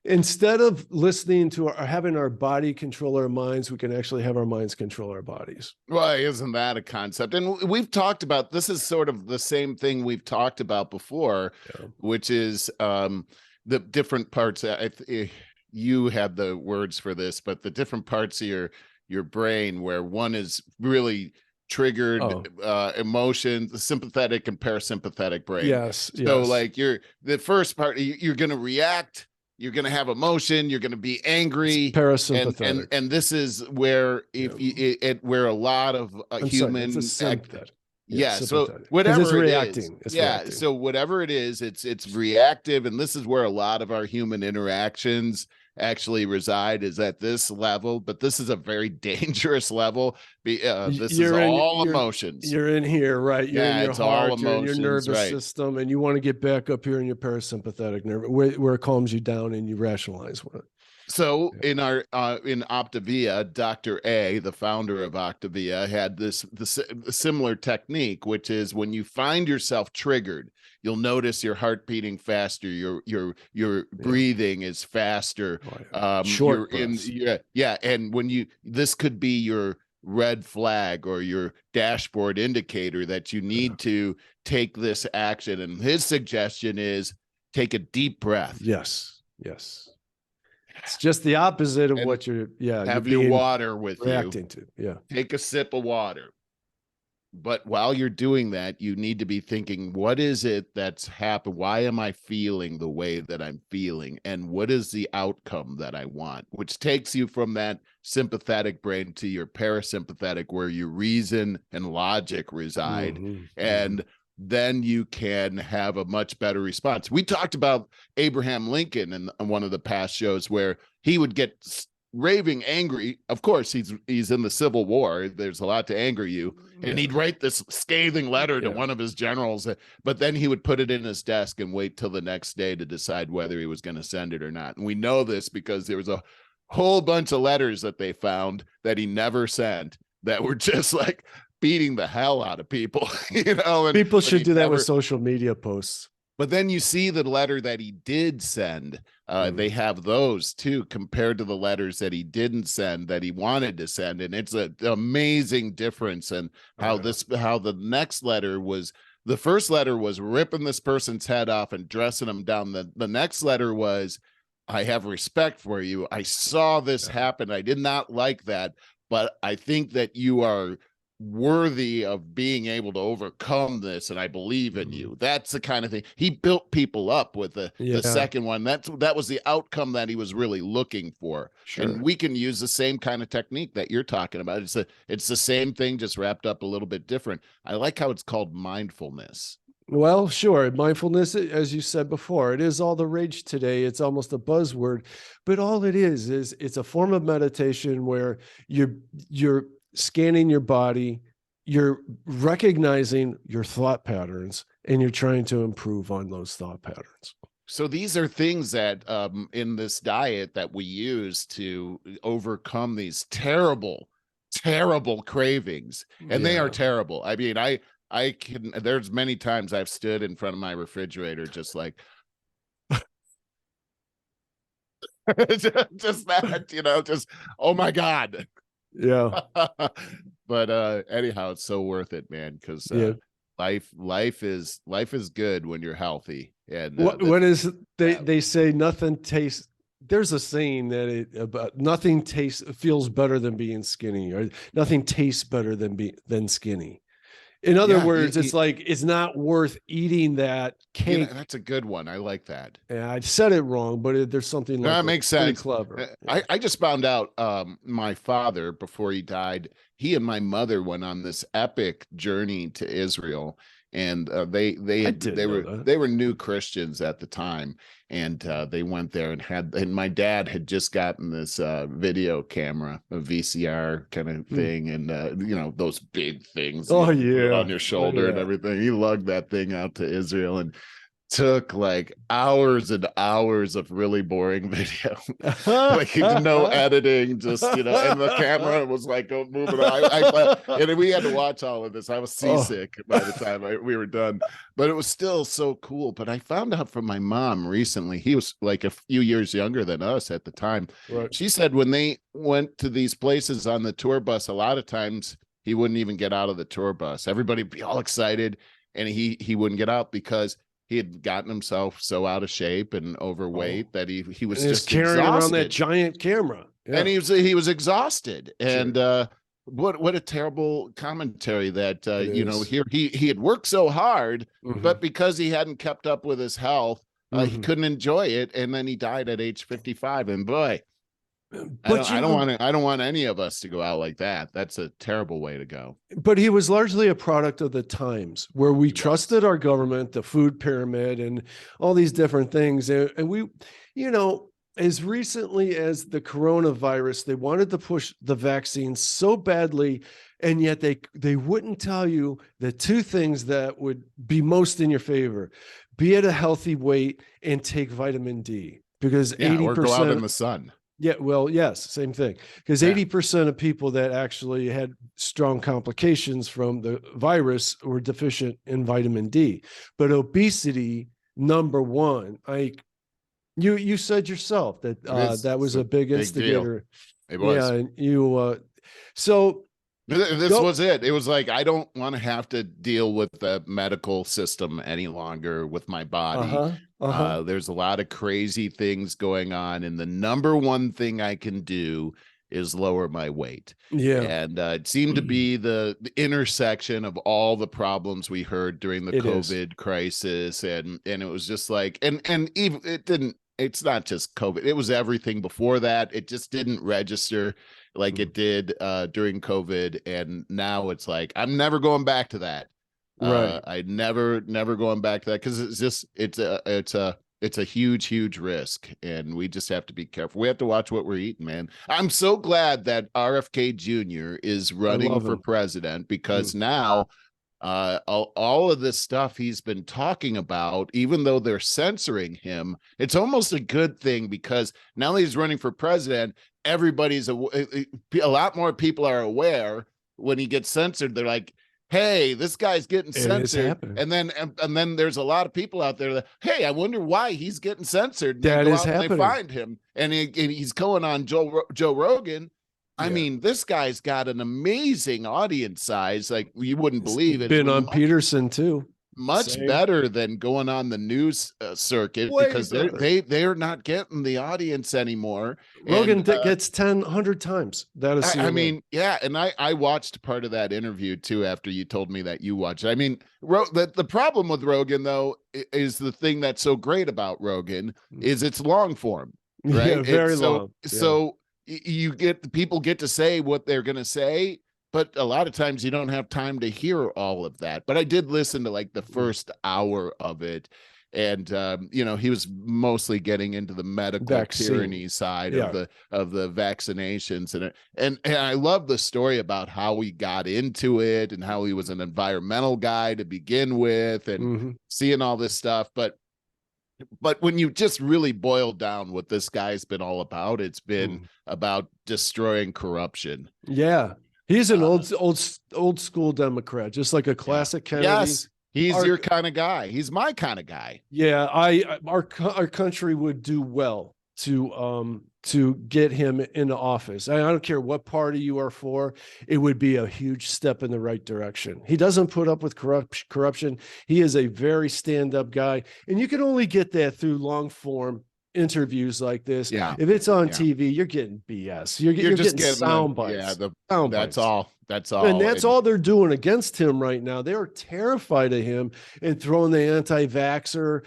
instead of listening to or having our body control our minds, we can actually have our minds control our bodies. Well, isn't that a concept? And we've talked about, this is sort of the same thing we've talked about before, which is the different parts. You had the words for this, but the different parts of your brain, where one is really triggered emotions, the sympathetic and parasympathetic brain. Yes. So like the first part, you're going to react, you're going to have emotion, you're going to be angry, it's parasympathetic, and this is where where a lot of human sympathetic. So whatever it's reacting. It's reacting. So whatever it is, it's reactive, and this is where a lot of our human interactions actually reside, is at this level. But this is a very dangerous level. This is all emotions. You're in here, right? You're in your it's heart, all emotions, your nervous system, and you want to get back up here in your parasympathetic nerve, where it calms you down and you rationalize with it. So in Optavia, Dr. A, the founder of Optavia, had this similar technique, which is when you find yourself triggered, you'll notice your heart beating faster, your breathing is faster. Short breaths. And when this could be your red flag or your dashboard indicator that you need to take this action. And his suggestion is take a deep breath. Yes. It's just the opposite of what you're have your water with reacting to. Take a sip of water. But while you're doing that, you need to be thinking, what is it that's happened? Why am I feeling the way that I'm feeling? And what is the outcome that I want? Which takes you from that sympathetic brain to your parasympathetic, where your reason and logic reside. And then you can have a much better response. We talked about Abraham Lincoln in one of the past shows, where he would get raving angry. Of course, he's in the Civil War. There's a lot to anger you. And he'd write this scathing letter to one of his generals, but then he would put it in his desk and wait till the next day to decide whether he was going to send it or not. And we know this because there was a whole bunch of letters that they found that he never sent that were just like beating the hell out of people, and people should do that with social media posts. But then you see the letter that he did send. They have those too, compared to the letters that he didn't send, that he wanted to send. And it's an amazing difference. And how the next letter was, the first letter was ripping this person's head off and dressing him down. The next letter was, I have respect for you. I saw this happen. I did not like that, but I think that you are worthy of being able to overcome this, and I believe in you. That's the kind of thing he built people up with. The second one, that was the outcome that he was really looking for. And we can use the same kind of technique that you're talking about. It's the same thing, just wrapped up a little bit different. I like how it's called mindfulness. Well, sure. Mindfulness, as you said before, it is all the rage today. It's almost a buzzword, but all it is it's a form of meditation where you're scanning your body, you're recognizing your thought patterns, and you're trying to improve on those thought patterns. So these are things that in this diet that we use to overcome these terrible cravings. And they are terrible. I mean, there's many times I've stood in front of my refrigerator just like just that, just, oh my God. Yeah. But anyhow, it's so worth it, man, because life is good when you're healthy. And they say nothing tastes, there's a saying that about nothing feels better than being skinny, or nothing tastes better than skinny. In other words, it's like, it's not worth eating that cake. That's a good one. I like that. Yeah, I said it wrong, but there's something like that makes sense. Clever. I just found out my father, before he died, he and my mother went on this epic journey to Israel. and I didn't know that. they were new Christians at the time, and they went there and my dad had just gotten this video camera, a VCR kind of thing, and those big things, Oh you put it on yeah. your shoulder and everything. He lugged that thing out to Israel and took like hours and hours of really boring video, like no editing, just and the camera was like moving on. And we had to watch all of this. I was seasick by the time we were done, but it was still so cool. But I found out from my mom recently, he was like a few years younger than us at the time. Right. She said when they went to these places on the tour bus, a lot of times he wouldn't even get out of the tour bus. Everybody would be all excited, and he wouldn't get out because he had gotten himself so out of shape and overweight that he was just carrying exhausted. around that giant camera. Yeah. And he was exhausted. And what a terrible commentary that here he had worked so hard, but because he hadn't kept up with his health, he couldn't enjoy it, and then he died at age 55. And boy, I don't want any of us to go out like that. That's a terrible way to go. But he was largely a product of the times where we trusted our government, the food pyramid, and all these different things. And we, as recently as the coronavirus, they wanted to push the vaccine so badly, and yet they wouldn't tell you the two things that would be most in your favor: be at a healthy weight and take vitamin D, because 80% or go out in the sun. Yeah, well, yes, same thing. Because 80% of people that actually had strong complications from the virus were deficient in vitamin D. But obesity, number one, you said yourself that that was a big instigator. Deal. It was. Yeah, and so this was it. It was like, I don't want to have to deal with the medical system any longer with my body. There's a lot of crazy things going on, and the number one thing I can do is lower my weight. Yeah. And it seemed to be the intersection of all the problems we heard during the COVID crisis. And it was just like, and even it's not just COVID. It was everything before that. It just didn't register like it did during COVID. And now it's like, I'm never going back to that. Right. I never going back to that, because it's a huge risk, and we just have to be careful. We have to watch what we're eating, man. I'm so glad that RFK Jr. is running for president, because now all of this stuff he's been talking about, even though they're censoring him, it's almost a good thing, because now that he's running for president, everybody's a lot more people are aware. When he gets censored, they're like, hey, this guy's getting censored. And then there's a lot of people out there that, hey, I wonder why he's getting censored. That is happening. They find him, and he's going on Joe Rogan. I mean, this guy's got an amazing audience size, like you wouldn't believe it. Been on Peterson too. Much better than going on the news circuit, because they're not getting the audience anymore. Rogan gets 100 times. That is, I mean, yeah. And I watched part of that interview too, after you told me that you watched it. I mean, the problem with Rogan, though, is the thing that's so great about Rogan is it's long form, right? Yeah, very long. So people get to say what they're going to say, but a lot of times you don't have time to hear all of that. But I did listen to like the first hour of it. And, he was mostly getting into the medical tyranny side of the vaccinations. And I love the story about how he got into it, and how he was an environmental guy to begin with, and seeing all this stuff. But when you just really boil down what this guy's been all about, it's been about destroying corruption. Yeah. He's an old school Democrat, just like a classic Kennedy. Yes, he's your kind of guy. He's my kind of guy. Yeah, our country would do well to get him into office. I don't care what party you are for; it would be a huge step in the right direction. He doesn't put up with corruption. He is a very stand-up guy, and you can only get that through long form interviews like this. Yeah. If it's on TV, you're getting BS. You're just getting sound bites. That's all. that's And all. that's And all they're doing against him right now. They're terrified of him and throwing the anti-vaxxer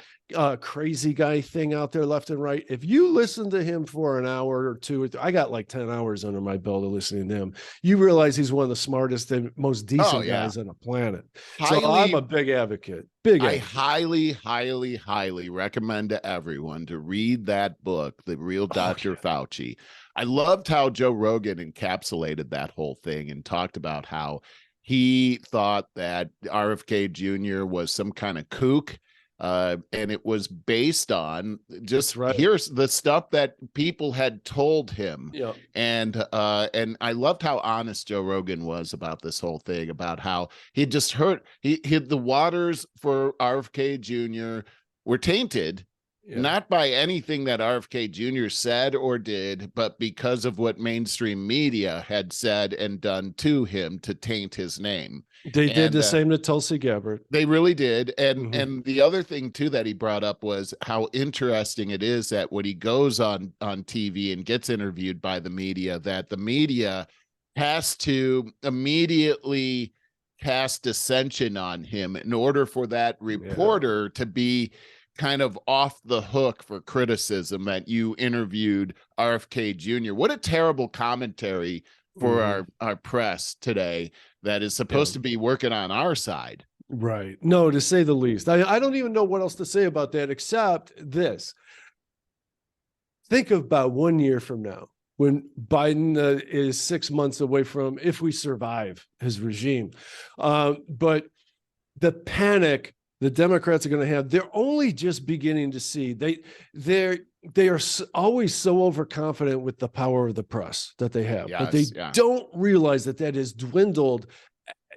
crazy guy thing out there left and right. If you listen to him for an hour or two, I got like 10 hours under my belt of listening to him. You realize he's one of the smartest and most oh decent yeah, guys on the planet. So I'm highly a big advocate. Big I advocate. highly, highly, highly recommend to everyone to read that book, The Real Oh, Dr. yeah. Fauci. I loved how Joe Rogan encapsulated that whole thing and talked about how he thought that RFK Jr. was some kind of kook. And it was based on just Right. here's the stuff that people had told him. Yeah. And I loved how honest Joe Rogan was about this whole thing, about how he just heard he the waters for RFK Jr. were tainted, Yeah. not by anything that RFK Jr. said or did, but because of what mainstream media had said and done to him to taint his name. They did And the same to Tulsi Gabbard. they really did. Mhm. And the other thing too that he brought up was how interesting it is that when he goes on TV and gets interviewed by the media, that the media has to immediately cast dissension on him in order for that reporter to be kind of off the hook for criticism that you interviewed RFK Jr. What a terrible commentary for our press today that is supposed to be working on our side. Right. No, to say the least. I don't even know what else to say about that except this. Think of about 1 year from now when Biden is 6 months away from, if we survive his regime. But the panic the Democrats are going to have, they're only just beginning to see. They are always so overconfident with the power of the press that they have, but they don't realize that has dwindled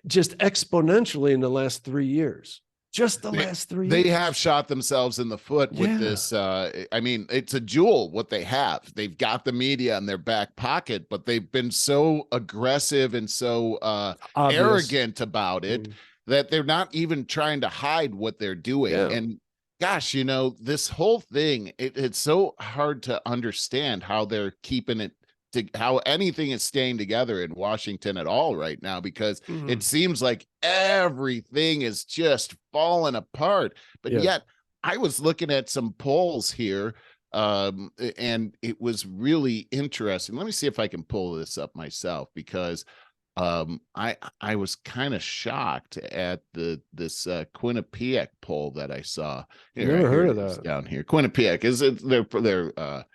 just exponentially in the last 3 years. Just the last 3 years. They have shot themselves in the foot with this. I mean, it's a jewel what they have. They've got the media in their back pocket, but they've been so aggressive and so arrogant about it that they're not even trying to hide what they're doing. And gosh, you know, this whole thing, it's so hard to understand how they're keeping it, how anything is staying together in Washington at all right now, because it seems like everything is just falling apart. But yet I was looking at some polls here, and it was really interesting. Let me see if I can pull this up myself, because I was kind of shocked at this Quinnipiac poll that I saw. Never heard of that. Down here. Quinnipiac is it? They're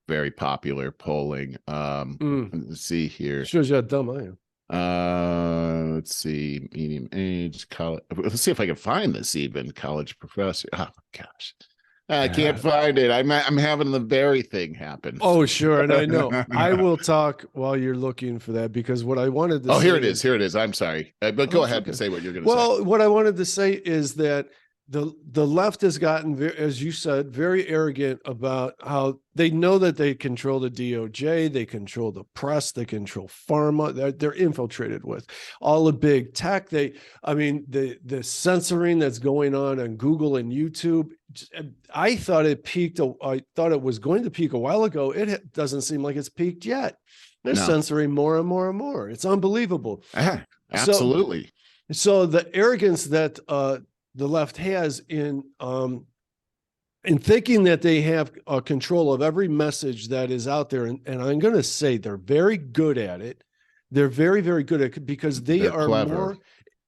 very popular polling. Let's see here. Shows you how dumb I am. Let's see, medium age, college. Let's see if I can find this even. College professor. Oh my gosh. I can't find it. I'm having the Barry thing happen. Oh, sure. And I know I will talk while you're looking for that, because what I wanted to say. Oh, here it is. Here it is. I'm sorry. But go ahead and say what you're going to say. Well, what I wanted to say is that the left has gotten, as you said, very arrogant about how they know that they control the DOJ, they control the press, they control pharma, they're infiltrated with all the big tech. The censoring that's going on Google and YouTube. I thought it peaked. I thought it was going to peak a while ago. It doesn't seem like it's peaked yet. They're censoring more and more and more. It's unbelievable. Absolutely. So the arrogance that the left has in thinking that they have control of every message that is out there. And I'm going to say they're very good at it. They're very, very good at it because they're clever. More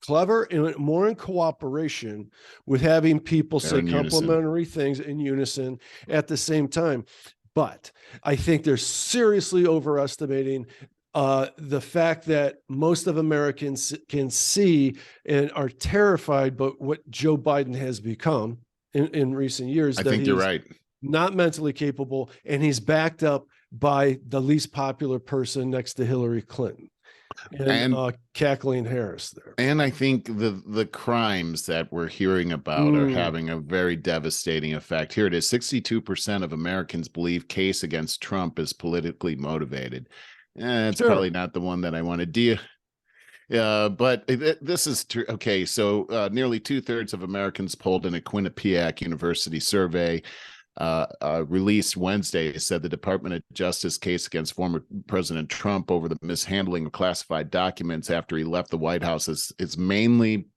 clever and more in cooperation with having people say complimentary things in unison at the same time. But I think they're seriously overestimating the fact that most of Americans can see and are terrified by what Joe Biden has become in recent years. I think you're right. Not mentally capable, and he's backed up by the least popular person next to Hillary Clinton and Kathleen Harris there. And I think the crimes that we're hearing about are having a very devastating effect. Here it is. 62% of Americans believe case against Trump is politically motivated. It's probably not the one that I want to deal. But this is true. Okay, so nearly 2/3 of Americans polled in a Quinnipiac University survey released Wednesday, said the Department of Justice case against former President Trump over the mishandling of classified documents after he left the White House is mainly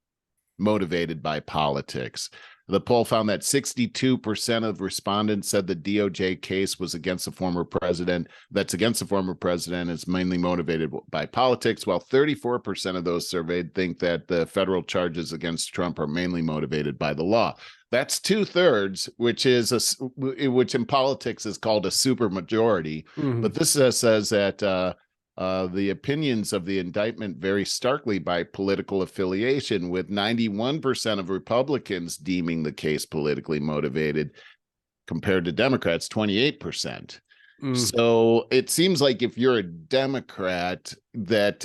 motivated by politics. The poll found that 62% of respondents said the DOJ case was against the former president. That's against the former president is mainly motivated by politics, while 34% of those surveyed think that the federal charges against Trump are mainly motivated by the law. That's 2/3, which in politics is called a supermajority. Mhm. But this says that the opinions of the indictment vary starkly by political affiliation, with 91% of Republicans deeming the case politically motivated compared to Democrats, 28%. So it seems like if you're a Democrat, that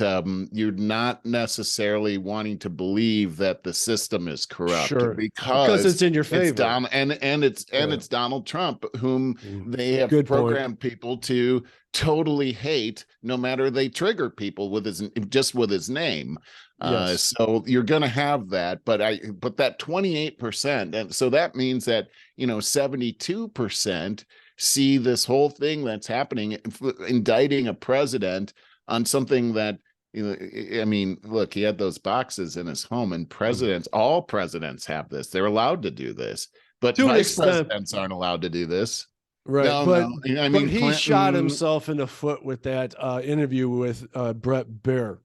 you're not necessarily wanting to believe that the system is corrupt, Sure, because it's in your it's favor. it's Donald Trump, whom they have Good programmed people to totally hate, no matter they trigger people with his name. Yes. So you're going to have that, but that 28%, and so that means that 72% see this whole thing that's happening, indicting a president on something that, I mean, look, he had those boxes in his home, and all presidents have this. They're allowed to do this, but To an vice extent. presidents aren't allowed to do this. Right. No, but no. I mean, he Clinton shot himself in the foot with that interview with Brett Baer.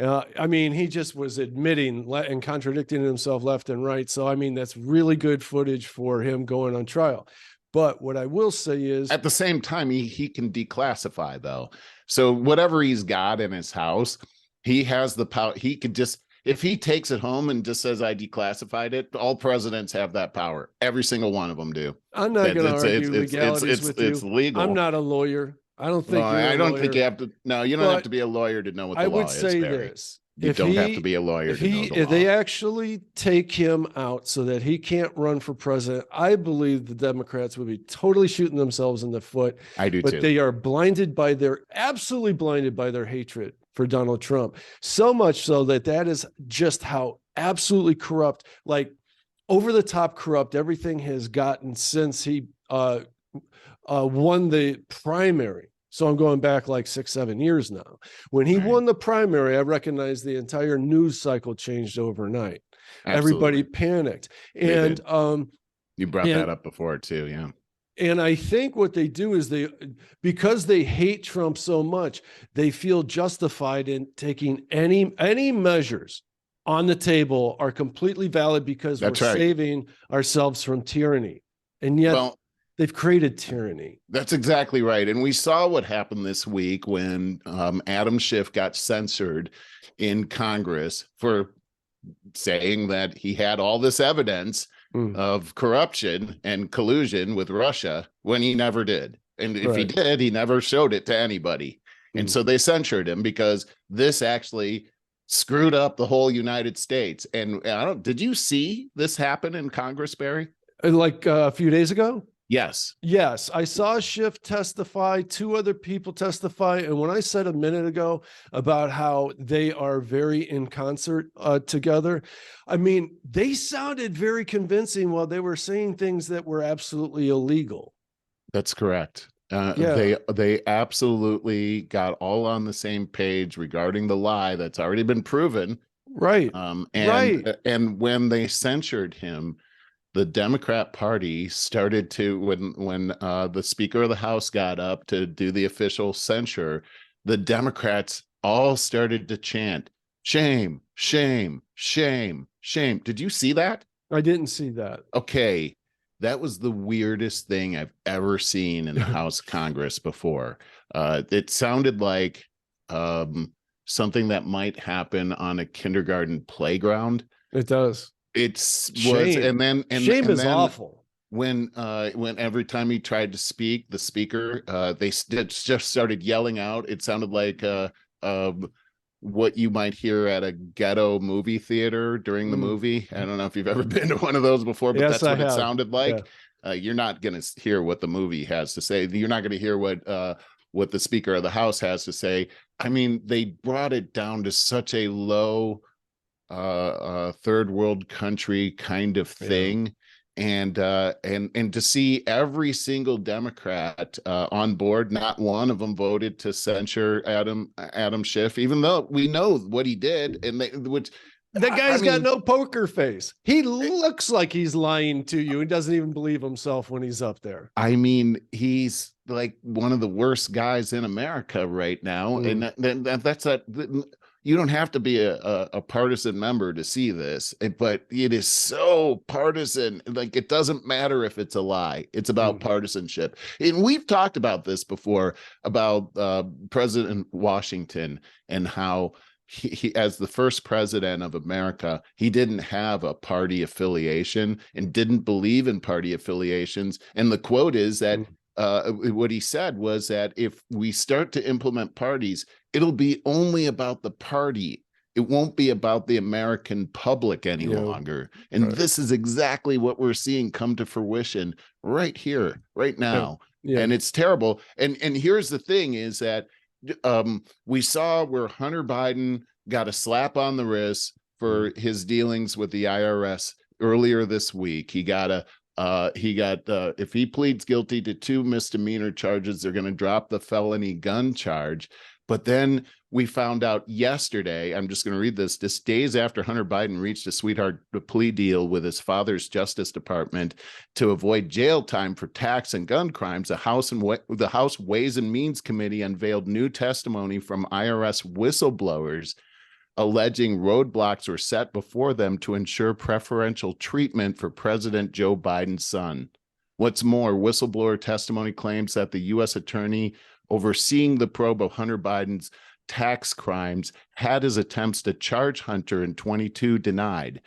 I mean, he just was admitting and contradicting himself left and right. So, I mean, that's really good footage for him going on trial. But what I will say is, at the same time, he can declassify, though. So whatever he's got in his house, he has the power. He could just, if he takes it home and just says, I declassified it, all presidents have that power. Every single one of them do. I'm not going to argue legalities with you. It's legal. I'm not a lawyer. I don't think I don't think you have to. No, you don't have to be a lawyer to know what the law is. I would say this. You don't have to be a lawyer to know the law. If they actually take him out so that he can't run for president, I believe the Democrats would be totally shooting themselves in the foot. I do too. But they are absolutely blinded by their hatred for Donald Trump. So much so that is just how absolutely corrupt, like over the top corrupt, everything has gotten since he won the primary. So I'm going back like 6-7 years now. When he won the primary, I recognized the entire news cycle changed overnight. Absolutely. Everybody panicked. And you brought that up before too, yeah. And I think what they do is because they hate Trump so much, they feel justified in taking any measures on the table are completely valid because we're saving ourselves from tyranny. And yet they've created tyranny. That's exactly right. And we saw what happened this week when Adam Schiff got censored in Congress for saying that he had all this evidence of corruption and collusion with Russia when he never did. And if he did, he never showed it to anybody. And so they censured him because this actually screwed up the whole United States. And did you see this happen in Congress, Barry? Like a few days ago? Yes. Yes. I saw Schiff testify, 2 other people testify. And when I said a minute ago about how they are very in concert together, I mean, they sounded very convincing while they were saying things that were absolutely illegal. That's correct. They absolutely got all on the same page regarding the lie that's already been proven. Right. And when they censured him, the Democrat Party started to, when the Speaker of the House got up to do the official censure, the Democrats all started to chant, shame, shame, shame, shame. Did you see that? I didn't see that. Okay. That was the weirdest thing I've ever seen in the House Congress before. It sounded like something that might happen on a kindergarten playground. It does. Shame is awful. When every time he tried to speak, the speaker, they just started yelling out. It sounded like what you might hear at a ghetto movie theater during the movie. I don't know if you've ever been to one of those before, but that's what it sounded like. Yeah. You're not going to hear what the movie has to say. You're not going to hear what the Speaker of the House has to say. I mean, they brought it down to such a low third world country kind of thing. and to see every single Democrat on board. Not one of them voted to censure Adam Schiff, even though we know what he did. And that guy's got mean, no poker face. He looks like he's lying to you and doesn't even believe himself when he's up there. I mean, he's like one of the worst guys in America right now. And that's that. You don't have to be a partisan member to see this, but it is so partisan. Like, it doesn't matter if it's a lie. It's about partisanship. And we've talked about this before, about President Washington, and how he, as the first president of America, he didn't have a party affiliation and didn't believe in party affiliations. And the quote is that what he said was that if we start to implement parties, it'll be only about the party. It won't be about the American public any longer. And this is exactly what we're seeing come to fruition right here, right now. And it's terrible. And here's the thing is that we saw where Hunter Biden got a slap on the wrist for his dealings with the IRS earlier this week. He got if he pleads guilty to 2 misdemeanor charges, they're going to drop the felony gun charge. But then we found out yesterday, I'm just going to read this, just days after Hunter Biden reached a sweetheart plea deal with his father's Justice Department to avoid jail time for tax and gun crimes, the House Ways and Means Committee unveiled new testimony from IRS whistleblowers alleging roadblocks were set before them to ensure preferential treatment for President Joe Biden's son. What's more, whistleblower testimony claims that the U.S. attorney overseeing the probe of Hunter Biden's tax crimes had his attempts to charge Hunter in 22 denied.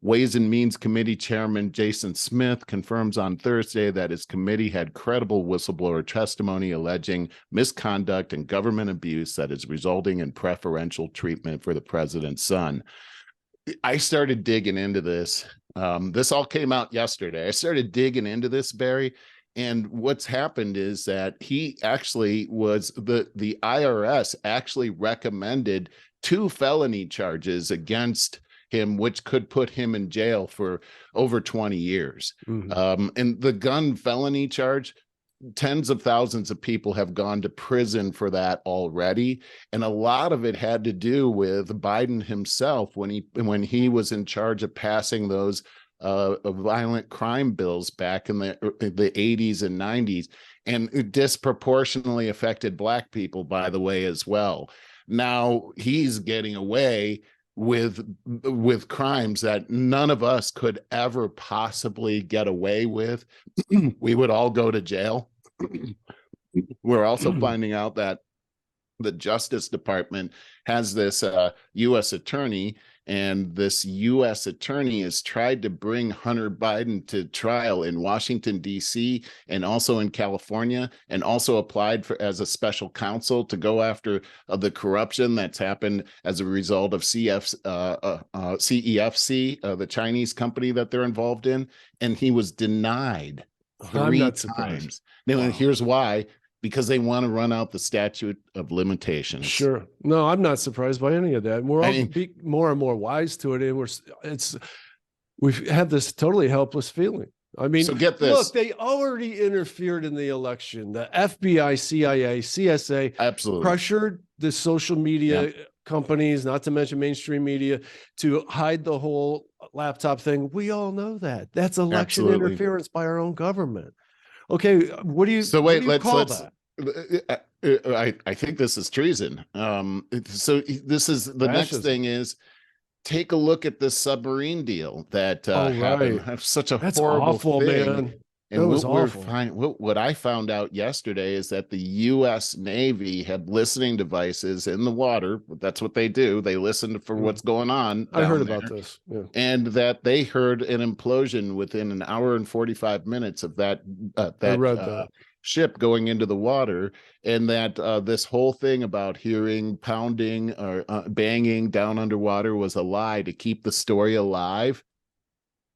Ways and Means Committee Chairman Jason Smith confirms on Thursday that his committee had credible whistleblower testimony alleging misconduct and government abuse that is resulting in preferential treatment for the president's son. I started digging into this. This all came out yesterday. I started digging into this, Barry. And what's happened is that he actually was the IRS actually recommended 2 felony charges against him, which could put him in jail for over 20 years. And the gun felony charge, tens of thousands of people have gone to prison for that already. And a lot of it had to do with Biden himself when he was in charge of passing those violent crime bills back in the 80s and 90s, and disproportionately affected Black people, by the way, as well. Now he's getting away with crimes that none of us could ever possibly get away with. We would all go to jail. We're also finding out that the Justice Department has this U.S. attorney, and this U.S. attorney has tried to bring Hunter Biden to trial in Washington, D.C., and also in California, and also applied as a special counsel to go after the corruption that's happened as a result of CEFC, the Chinese company that they're involved in. And he was denied 3 times. Now, here's why. Because they want to run out the statute of limitations. Sure. No, I'm not surprised by any of that. We're all more and more wise to it. And we have this totally helpless feeling. I mean, so get this. Look, they already interfered in the election. The FBI, CIA, CSA absolutely pressured the social media companies, not to mention mainstream media, to hide the whole laptop thing. We all know that. That's election interference by our own government. Okay, what do you call that? I think this is treason. So this is the next thing is take a look at this submarine deal that happened. Such a horrible awful, thing. Man. And what I found out yesterday is that the U.S. Navy had listening devices in the water. That's what they do. They listen for what's going on. I heard about this. Yeah. And that they heard an implosion within an hour and 45 minutes of that ship going into the water. And that this whole thing about hearing pounding or banging down underwater was a lie to keep the story alive,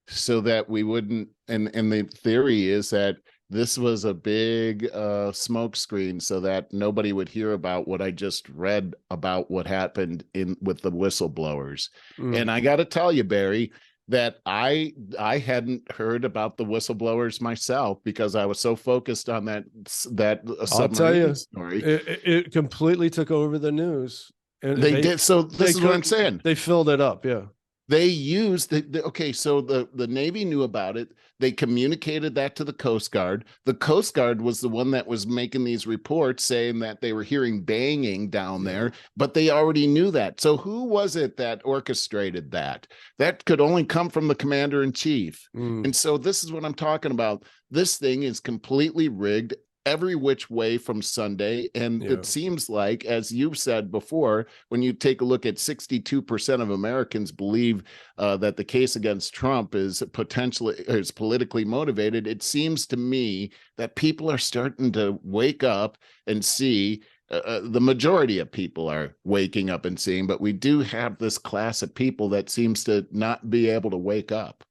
so that we wouldn't. And the theory is that this was a big smoke screen so that nobody would hear about what I just read about what happened with the whistleblowers. And I got to tell you, Barry, that I hadn't heard about the whistleblowers myself because I was so focused on that I'll tell submarine you, story. it completely took over the news, and They did. So this is what I'm saying. They filled it up. Yeah. They used okay, so the Navy knew about it. They communicated that to the Coast Guard. The Coast Guard was the one that was making these reports saying that they were hearing banging down there, but they already knew that. So who was it that orchestrated that? That could only come from the commander in chief. And so this is what I'm talking about. This thing is completely rigged every which way from Sunday. And it seems like, as you've said before, when you take a look at 62% of Americans believe that the case against Trump is politically motivated, it seems to me that people are starting to wake up and see. The majority of people are waking up and seeing, but we do have this class of people that seems to not be able to wake up.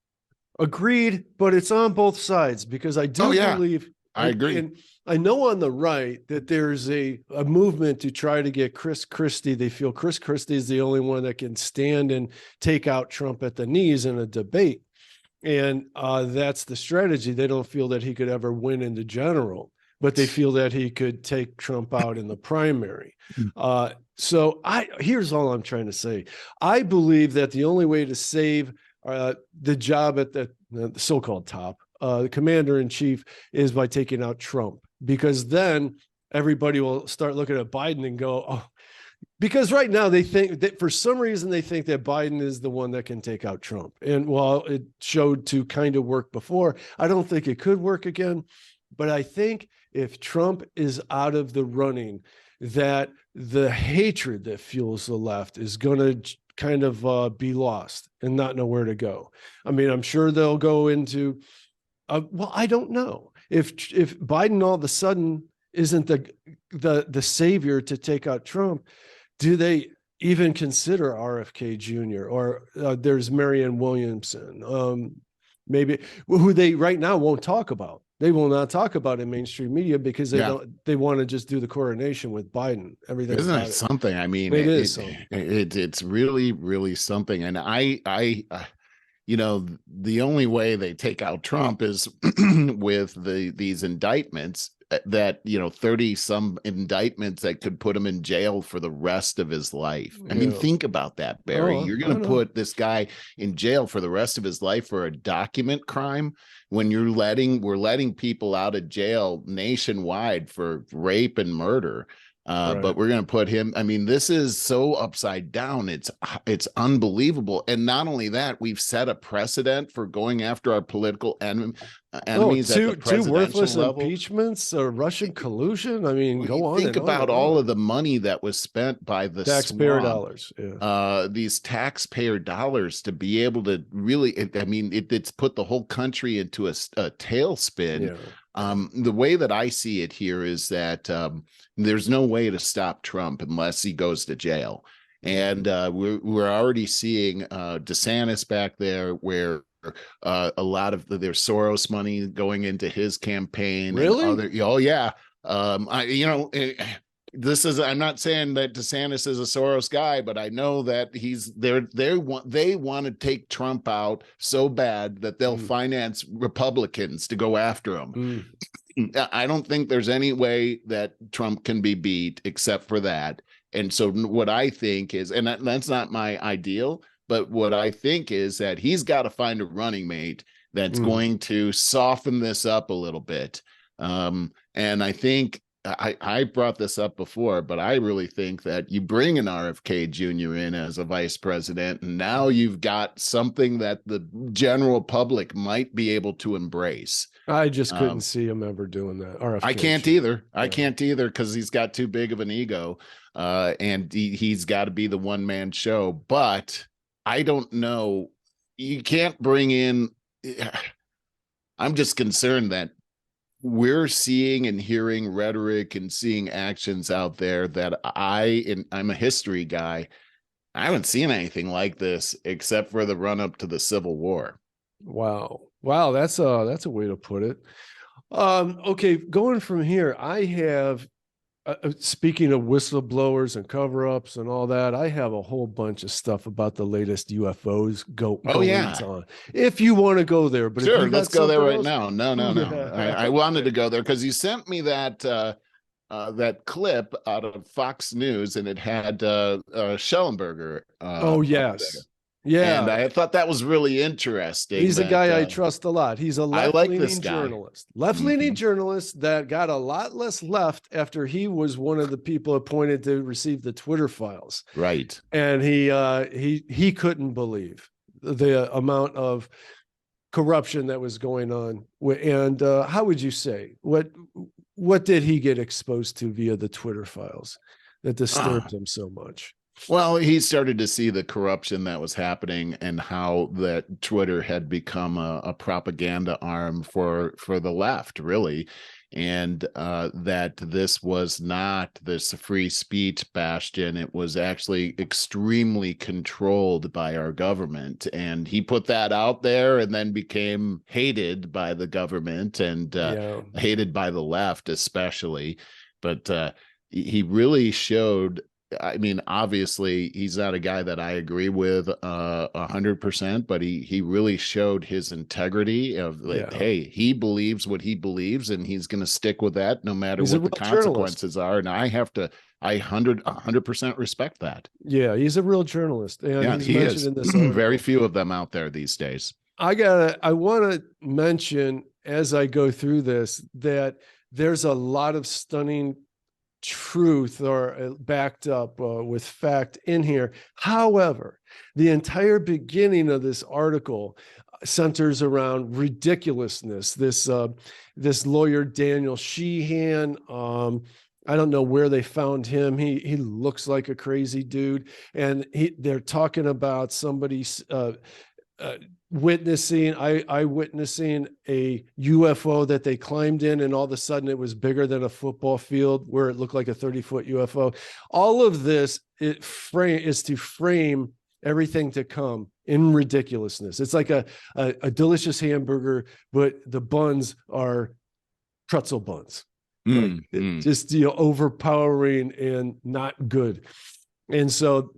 Agreed, but it's on both sides, because I do believe, I agree. And I know on the right that there's a movement to try to get Chris Christie. They feel Chris Christie is the only one that can stand and take out Trump at the knees in a debate. And that's the strategy. They don't feel that he could ever win in the general, but they feel that he could take Trump out in the primary. So here's all I'm trying to say. I believe that the only way to save the job at the so-called top, the commander in chief, is by taking out Trump, because then everybody will start looking at Biden and go, oh, because right now they think that for some reason they think that Biden is the one that can take out Trump. And while it showed to kind of work before, I don't think it could work again. But I think if Trump is out of the running, that the hatred that fuels the left is going to kind of be lost and not know where to go. I mean, I'm sure they'll go into well, I don't know if Biden all of a sudden isn't the savior to take out Trump. Do they even consider RFK Jr. or there's Marianne Williamson, maybe, who they right now won't talk about. They will not talk about in mainstream media because they want to just do the coronation with Biden. Everything. Isn't it something? I mean, it is. It's really, really something. And I you know, the only way they take out Trump is with these indictments that, 30 some indictments that could put him in jail for the rest of his life. I mean, think about that, Barry. You're going to put this guy in jail for the rest of his life for a document crime when we're letting people out of jail nationwide for rape and murder. But we're going to put him. I mean, this is so upside down. It's unbelievable. And not only that, we've set a precedent for going after our political enemies at the presidential worthless level. Impeachments, Russian collusion. I mean, go on. Think about all of the money that was spent by the taxpayer dollars. These taxpayer dollars to be able to really. It's put the whole country into a tailspin. The way that I see it here is that there's no way to stop Trump unless he goes to jail. And we're already seeing DeSantis back there, where a lot of there's Soros money going into his campaign. Really? I'm not saying that DeSantis is a Soros guy, but I know that they want to take Trump out so bad that they'll finance Republicans to go after him. I don't think there's any way that Trump can be beat except for that. And so what I think is, and that's not my ideal, but what I think is that he's got to find a running mate that's going to soften this up a little bit. And I think I brought this up before, but I really think that you bring an RFK Jr. in as a vice president, and now you've got something that the general public might be able to embrace. I just couldn't see him ever doing that. RFK I can't either. I can't either, because he's got too big of an ego, and he's got to be the one-man show. But I don't know. You can't bring in. I'm just concerned that we're seeing and hearing rhetoric and seeing actions out there that I'm a history guy. I haven't seen anything like this except for the run up to the Civil War. Wow. That's a way to put it. Okay. Going from here, I have speaking of whistleblowers and cover-ups and all that, I have a whole bunch of stuff about the latest UFOs Oh goings yeah. on. If you want to go there, but if Sure, you got let's go there something right else, now. No, no, no. yeah. I wanted to go there because you sent me that clip out of Fox News, and it had Schellenberger Oh up there, yes, and yeah. I thought that was really interesting. He's a That guy I trust a lot. He's a I like this left-leaning guy. journalist. Left-leaning Mhm. journalist that got a lot less left after he was one of the people appointed to receive the Twitter files. Right. And he couldn't believe the amount of corruption that was going on. And how would you say what did he get exposed to via the Twitter files that disturbed him so much? Well, he started to see the corruption that was happening and how that Twitter had become a propaganda arm for the left, really, and that this was not this free speech bastion. It was actually extremely controlled by our government, and he put that out there, and then became hated by the government and hated by the left, especially. But he really showed. I mean, obviously, he's not a guy that I agree with 100%, but he really showed his integrity of like, hey, he believes what he believes, and he's going to stick with that no matter what the consequences are. And I 100% respect that. Yeah, he's a real journalist, and yeah, he's he mentioned is. in this article. Very few of them out there these days. I want to mention as I go through this that there's a lot of stunning truth or backed up with fact in here. However, the entire beginning of this article centers around ridiculousness. This lawyer Daniel Sheehan, I don't know where they found him. He looks like a crazy dude, and they're talking about somebody's eyewitnessing a UFO that they climbed in, and all of a sudden it was bigger than a football field where it looked like a 30-foot UFO. All of this is to frame everything to come in ridiculousness. It's like a delicious hamburger, but the buns are pretzel buns. Just overpowering and not good. And so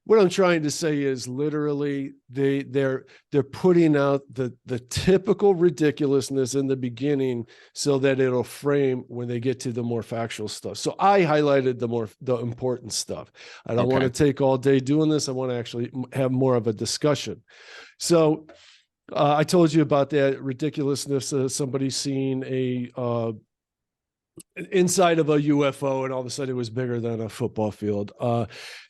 what I'm trying to say is literally they're putting out the typical ridiculousness in the beginning so that it'll frame when they get to the more factual stuff. So I highlighted the important stuff. I don't want to take all day doing this. I want to actually have more of a discussion. So I told you about that ridiculousness of somebody seeing a inside of a UFO, and all of a sudden it was bigger than a football field.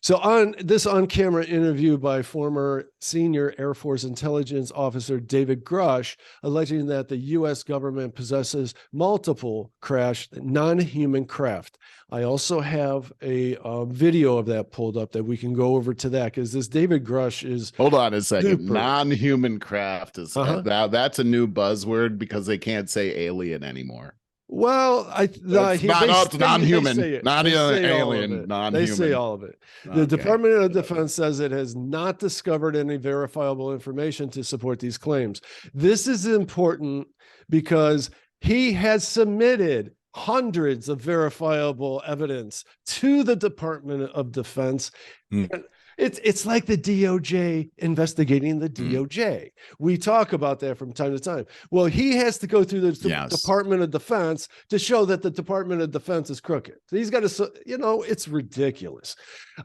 So on this on-camera interview by former senior Air Force intelligence officer David Grush, alleging that the U.S. government possesses multiple crashed non-human craft. I also have a video of that pulled up that we can go over to that, because this David Grush is hold on a second. super. Non-human craft is that's a new buzzword because they can't say alien anymore. Well, it's non-human, not alien, non-human. They say all of it. The Department of Defense says it has not discovered any verifiable information to support these claims. This is important because he has submitted hundreds of verifiable evidence to the Department of Defense. It's like the DOJ investigating the DOJ. We talk about that from time to time. Well, he has to go through the Department of Defense to show that the Department of Defense is crooked. So he's got to, it's ridiculous.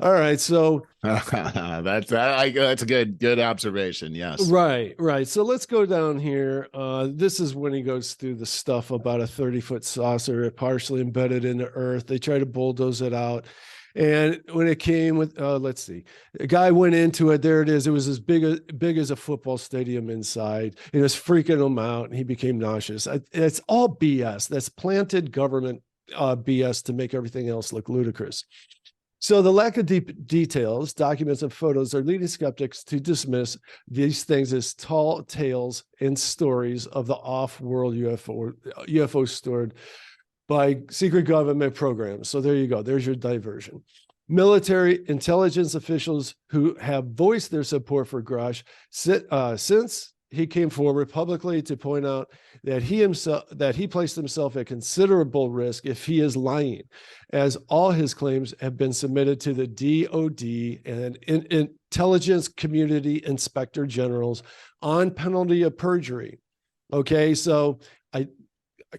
All right, so that's a good observation. Yes, right. So let's go down here. This is when he goes through the stuff about a 30-foot saucer partially embedded in the earth. They try to bulldoze it out. And when it came with, let's see, a guy went into it. There it is. It was as big as a football stadium inside. It was freaking him out, and he became nauseous. It's all BS. That's planted government BS to make everything else look ludicrous. So the lack of deep details, documents, and photos are leading skeptics to dismiss these things as tall tales and stories of the off-world UFO stored by secret government programs. So there you go. There's your diversion. Military intelligence officials who have voiced their support for Grush since he came forward publicly to point out that he placed himself at considerable risk if he is lying, as all his claims have been submitted to the DOD and intelligence community inspector generals on penalty of perjury. Okay, so I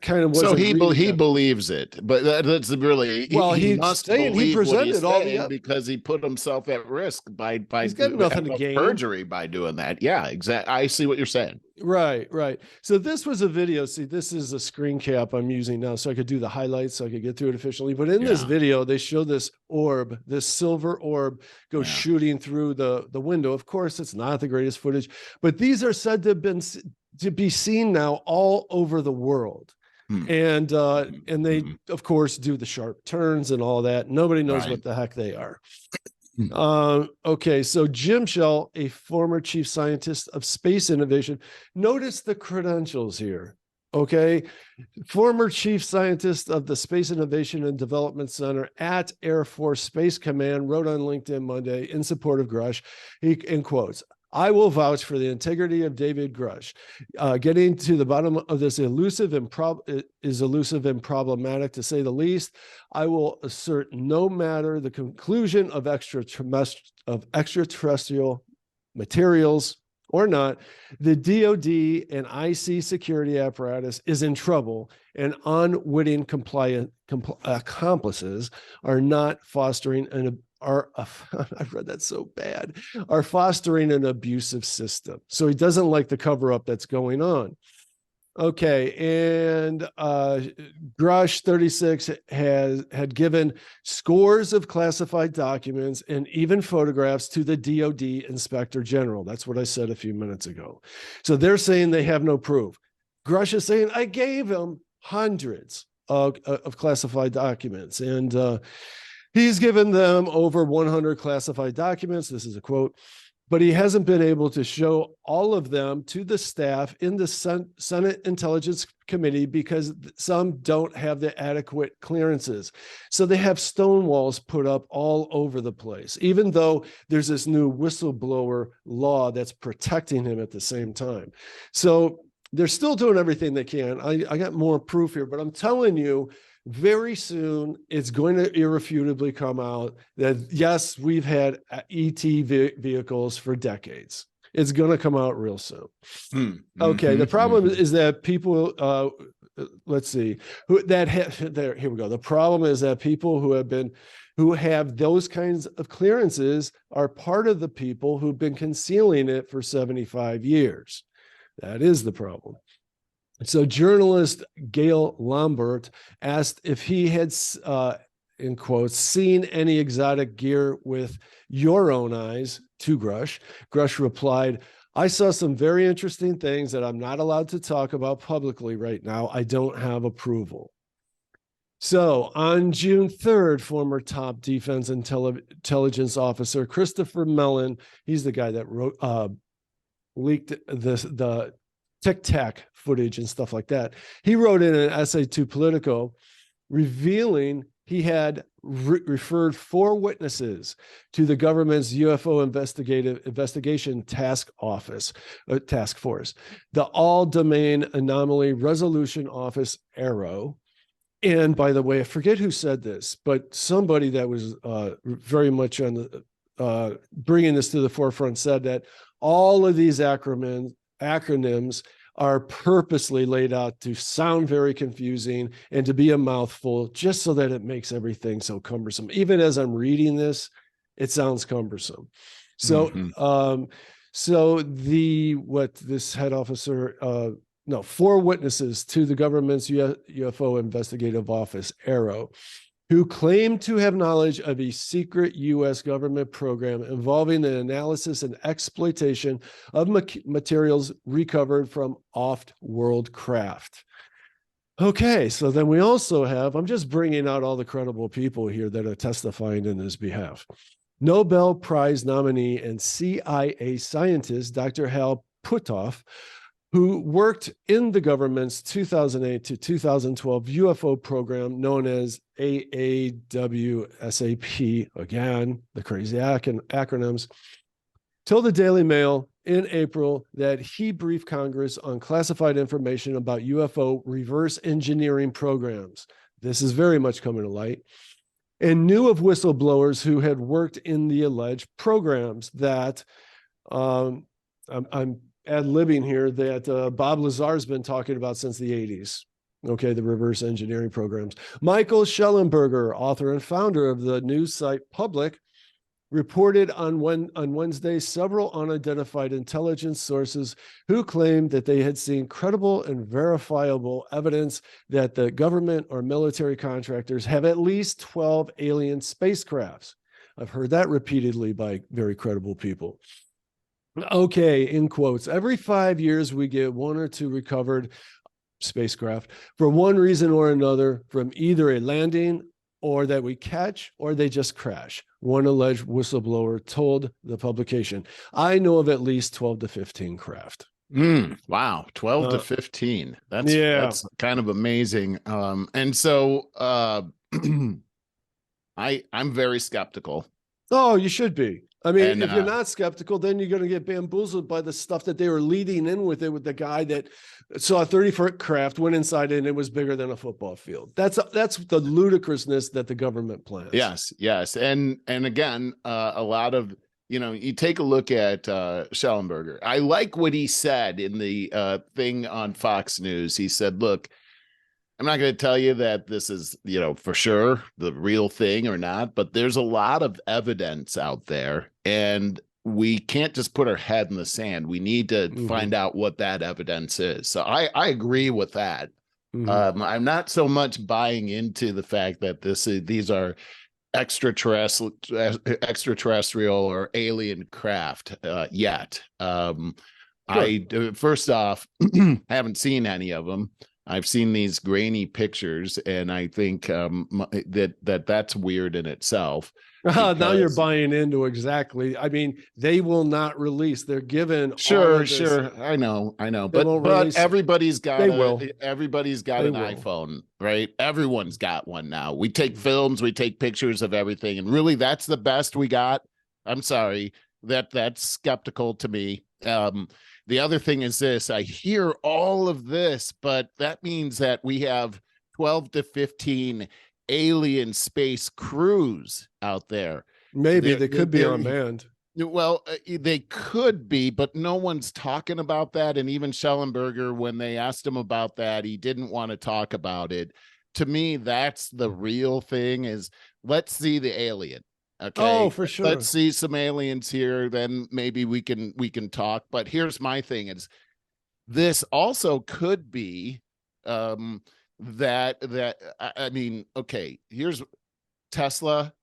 kind of wasn't. So he believes it, but that's really he must saying he believe what he's presented all saying the because he put himself at risk by he's got nothing to gain. perjury by doing that. Yeah, exactly. I see what you're saying. Right. So this was a video. See, this is a screen cap I'm using now, so I could do the highlights, so I could get through it efficiently. But in this video, they show this orb, this silver orb, go shooting through the window. Of course, it's not the greatest footage, but these are said to be seen now all over the world. And they of course do the sharp turns and all that. Nobody knows what the heck they are. Okay, so Jim Shell, a former chief scientist of space innovation, notice the credentials here. Okay, former chief scientist of the Space Innovation and Development Center at Air Force Space Command, wrote on LinkedIn Monday in support of Grush. He, in quotes, "I will vouch for the integrity of David Grush. Getting to the bottom of this elusive and problematic, to say the least. I will assert no matter the conclusion of extraterrestrial materials or not, the DOD and IC security apparatus is in trouble, and unwitting accomplices are not fostering I've read that so bad, are fostering an abusive system." So he doesn't like the cover-up that's going on. Okay, and Grush 36 had given scores of classified documents and even photographs to the DOD Inspector General. That's what I said a few minutes ago. So they're saying they have no proof. Grush is saying, I gave him hundreds of classified documents, and he's given them over 100 classified documents. This is a quote. But he hasn't been able to show all of them to the staff in the Senate Intelligence Committee because some don't have the adequate clearances. So they have stonewalls put up all over the place, even though there's this new whistleblower law that's protecting him at the same time. So they're still doing everything they can. I got more proof here, but I'm telling you, very soon, it's going to irrefutably come out that, yes, we've had ET vehicles for decades. It's going to come out real soon. Okay, the problem is that people, let's see, here we go. The problem is that people who have those kinds of clearances are part of the people who've been concealing it for 75 years. That is the problem. So journalist Gail Lambert asked if he had, in quotes, seen any exotic gear with your own eyes to Grush. Grush replied, I saw some very interesting things that I'm not allowed to talk about publicly right now. I don't have approval. So on June 3rd, former top defense intelligence officer Christopher Mellon, he's the guy that leaked the Tic Tac footage and stuff like that. He wrote in an essay to Politico revealing he had referred 4 witnesses to the government's UFO investigation task force, the All Domain Anomaly Resolution Office, ARROW. And by the way, I forget who said this, but somebody that was very much on the bringing this to the forefront said that all of these acronyms are purposely laid out to sound very confusing and to be a mouthful, just so that it makes everything so cumbersome. Even as I'm reading this, it sounds cumbersome. So, this head officer, 4 witnesses to the government's UFO investigative office, ARROW, who claimed to have knowledge of a secret U.S. government program involving the analysis and exploitation of materials recovered from off-world craft. Okay, so then we also have, I'm just bringing out all the credible people here that are testifying in his behalf. Nobel Prize nominee and CIA scientist, Dr. Hal Puthoff, who worked in the government's 2008 to 2012 UFO program known as AAWSAP, again, the crazy acronyms. told the Daily Mail in April that he briefed Congress on classified information about UFO reverse engineering programs. This is very much coming to light. And knew of whistleblowers who had worked in the alleged programs that I'm ad-libbing here that Bob Lazar's been talking about since the 80s. Okay, the reverse engineering programs. Michael Schellenberger, author and founder of the news site Public, reported on Wednesday several unidentified intelligence sources who claimed that they had seen credible and verifiable evidence that the government or military contractors have at least 12 alien spacecrafts. I've heard that repeatedly by very credible people. Okay, in quotes, every 5 years we get one or two recovered spacecraft for one reason or another from either a landing or that we catch, or they just crash. One alleged whistleblower told the publication. I know of at least 12 to 15 craft. Wow, 12 to 15. That's kind of amazing. And so I'm very skeptical. Oh, you should be. I mean, if you're not skeptical, then you're going to get bamboozled by the stuff that they were leading in with it, with the guy that saw a 30-foot craft, went inside it, and it was bigger than a football field. That's the ludicrousness that the government plans. Yes. And again, a lot of, you take a look at Schellenberger. I like what he said in the thing on Fox News. He said, look, I'm not going to tell you that this is, for sure the real thing or not, but there's a lot of evidence out there, and we can't just put our head in the sand. We need to find out what that evidence is. So I agree with that. I'm not so much buying into the fact that these are extraterrestrial or alien craft yet. I first off haven't seen any of them. I've seen these grainy pictures, and I think that's weird in itself. Now you're buying into exactly. I mean, they will not release. They're given. Sure. I know. But everybody's got an iPhone, right? Everyone's got one now. We take films, we take pictures of everything, and really, that's the best we got. I'm sorry, that's skeptical to me. The other thing is this: I hear all of this, but that means that we have 12 to 15 alien space crews out there. Maybe they could be unmanned. Well, they could be, but no one's talking about that. And even Schellenberger, when they asked him about that, he didn't want to talk about it. To me, that's the real thing: is let's see the alien. Okay. Oh, for sure. Let's see some aliens here, then maybe we can talk. But here's my thing: is this also could be here's Tesla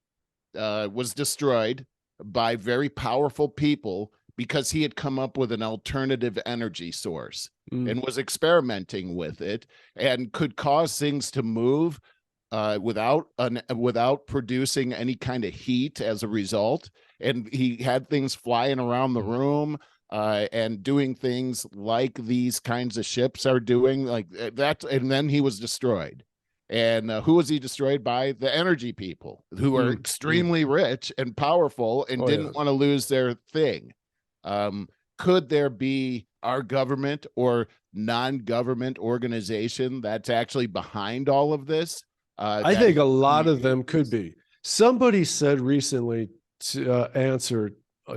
was destroyed by very powerful people because he had come up with an alternative energy source and was experimenting with it and could cause things to move without producing any kind of heat as a result. And he had things flying around the room and doing things like these kinds of ships are doing, like that. And then he was destroyed. And who was he destroyed by? The energy people, who are extremely rich and powerful and didn't want to lose their thing. Could there be our government or non-government organization that's actually behind all of this? I think a lot of them could be. Somebody said recently to answer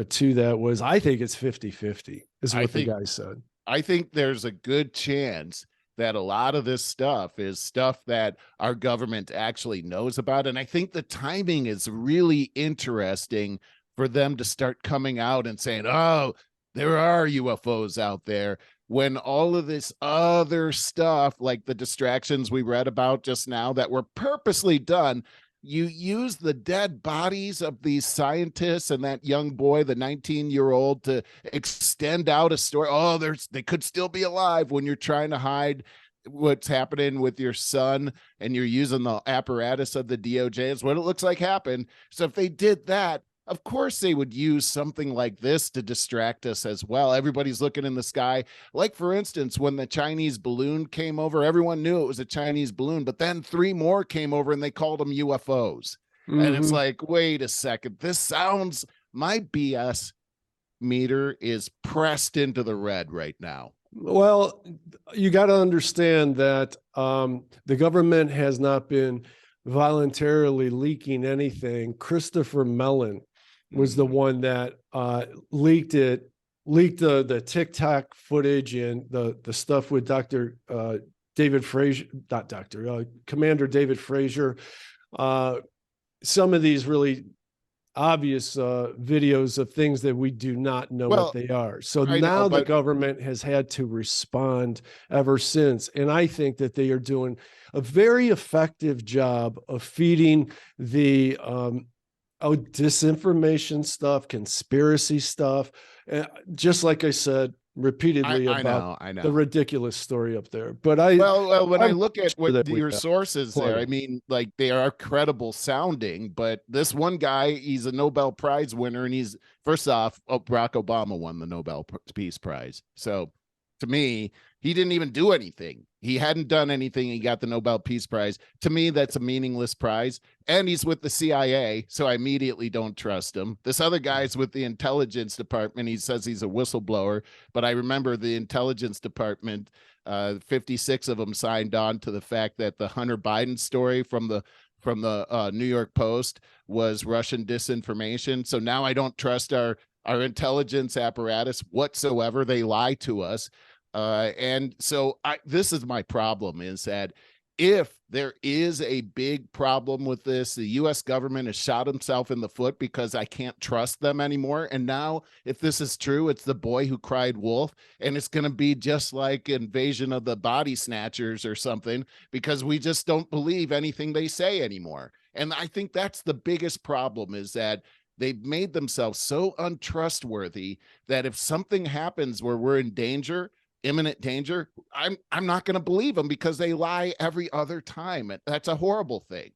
to that was, I think it's 50-50 is what the guy said. I think there's a good chance that a lot of this stuff is stuff that our government actually knows about. And I think the timing is really interesting for them to start coming out and saying, oh, there are UFOs out there, when all of this other stuff, like the distractions we read about just now that were purposely done, you use the dead bodies of these scientists and that young boy, the 19-year-old, to extend out a story. Oh, they could still be alive, when you're trying to hide what's happening with your son and you're using the apparatus of the DOJ is what it looks like happened. So if they did that, of course they would use something like this to distract us as well. Everybody's looking in the sky. Like, for instance, when the Chinese balloon came over, everyone knew it was a Chinese balloon, but then 3 more came over and they called them UFOs. And it's like, wait a second, this sounds, my BS meter is pressed into the red right now. Well, you got to understand that the government has not been voluntarily leaking anything. Christopher Mellon was the one that leaked the TikTok footage and the stuff with Dr. David Frazier, not Dr. Commander David Frazier. Some of these really obvious videos of things that we do not know what they are. So now the government has had to respond ever since. And I think that they are doing a very effective job of feeding the disinformation stuff, conspiracy stuff. Just like I said repeatedly about the ridiculous story up there. But when I look at what your sources there, I mean, like, they are credible sounding, but this one guy, he's a Nobel Prize winner, and he's, first off, Barack Obama won the Nobel Peace Prize. So to me, he didn't even do anything. He hadn't done anything. He got the Nobel Peace Prize. To me, that's a meaningless prize. And he's with the CIA, so I immediately don't trust him. This other guy's with the intelligence department. He says he's a whistleblower, but I remember the intelligence department, 56 of them signed on to the fact that the Hunter Biden story from the New York Post was Russian disinformation. So now I don't trust our intelligence apparatus whatsoever. They lie to us. And so this is my problem, is that if there is a big problem with this, the U.S. government has shot himself in the foot because I can't trust them anymore. And now, if this is true, it's the boy who cried wolf, and it's going to be just like Invasion of the Body Snatchers or something, because we just don't believe anything they say anymore. And I think that's the biggest problem, is that they've made themselves so untrustworthy that if something happens where we're in danger, imminent danger, I'm not going to believe them, because they lie every other time. That's a horrible thing.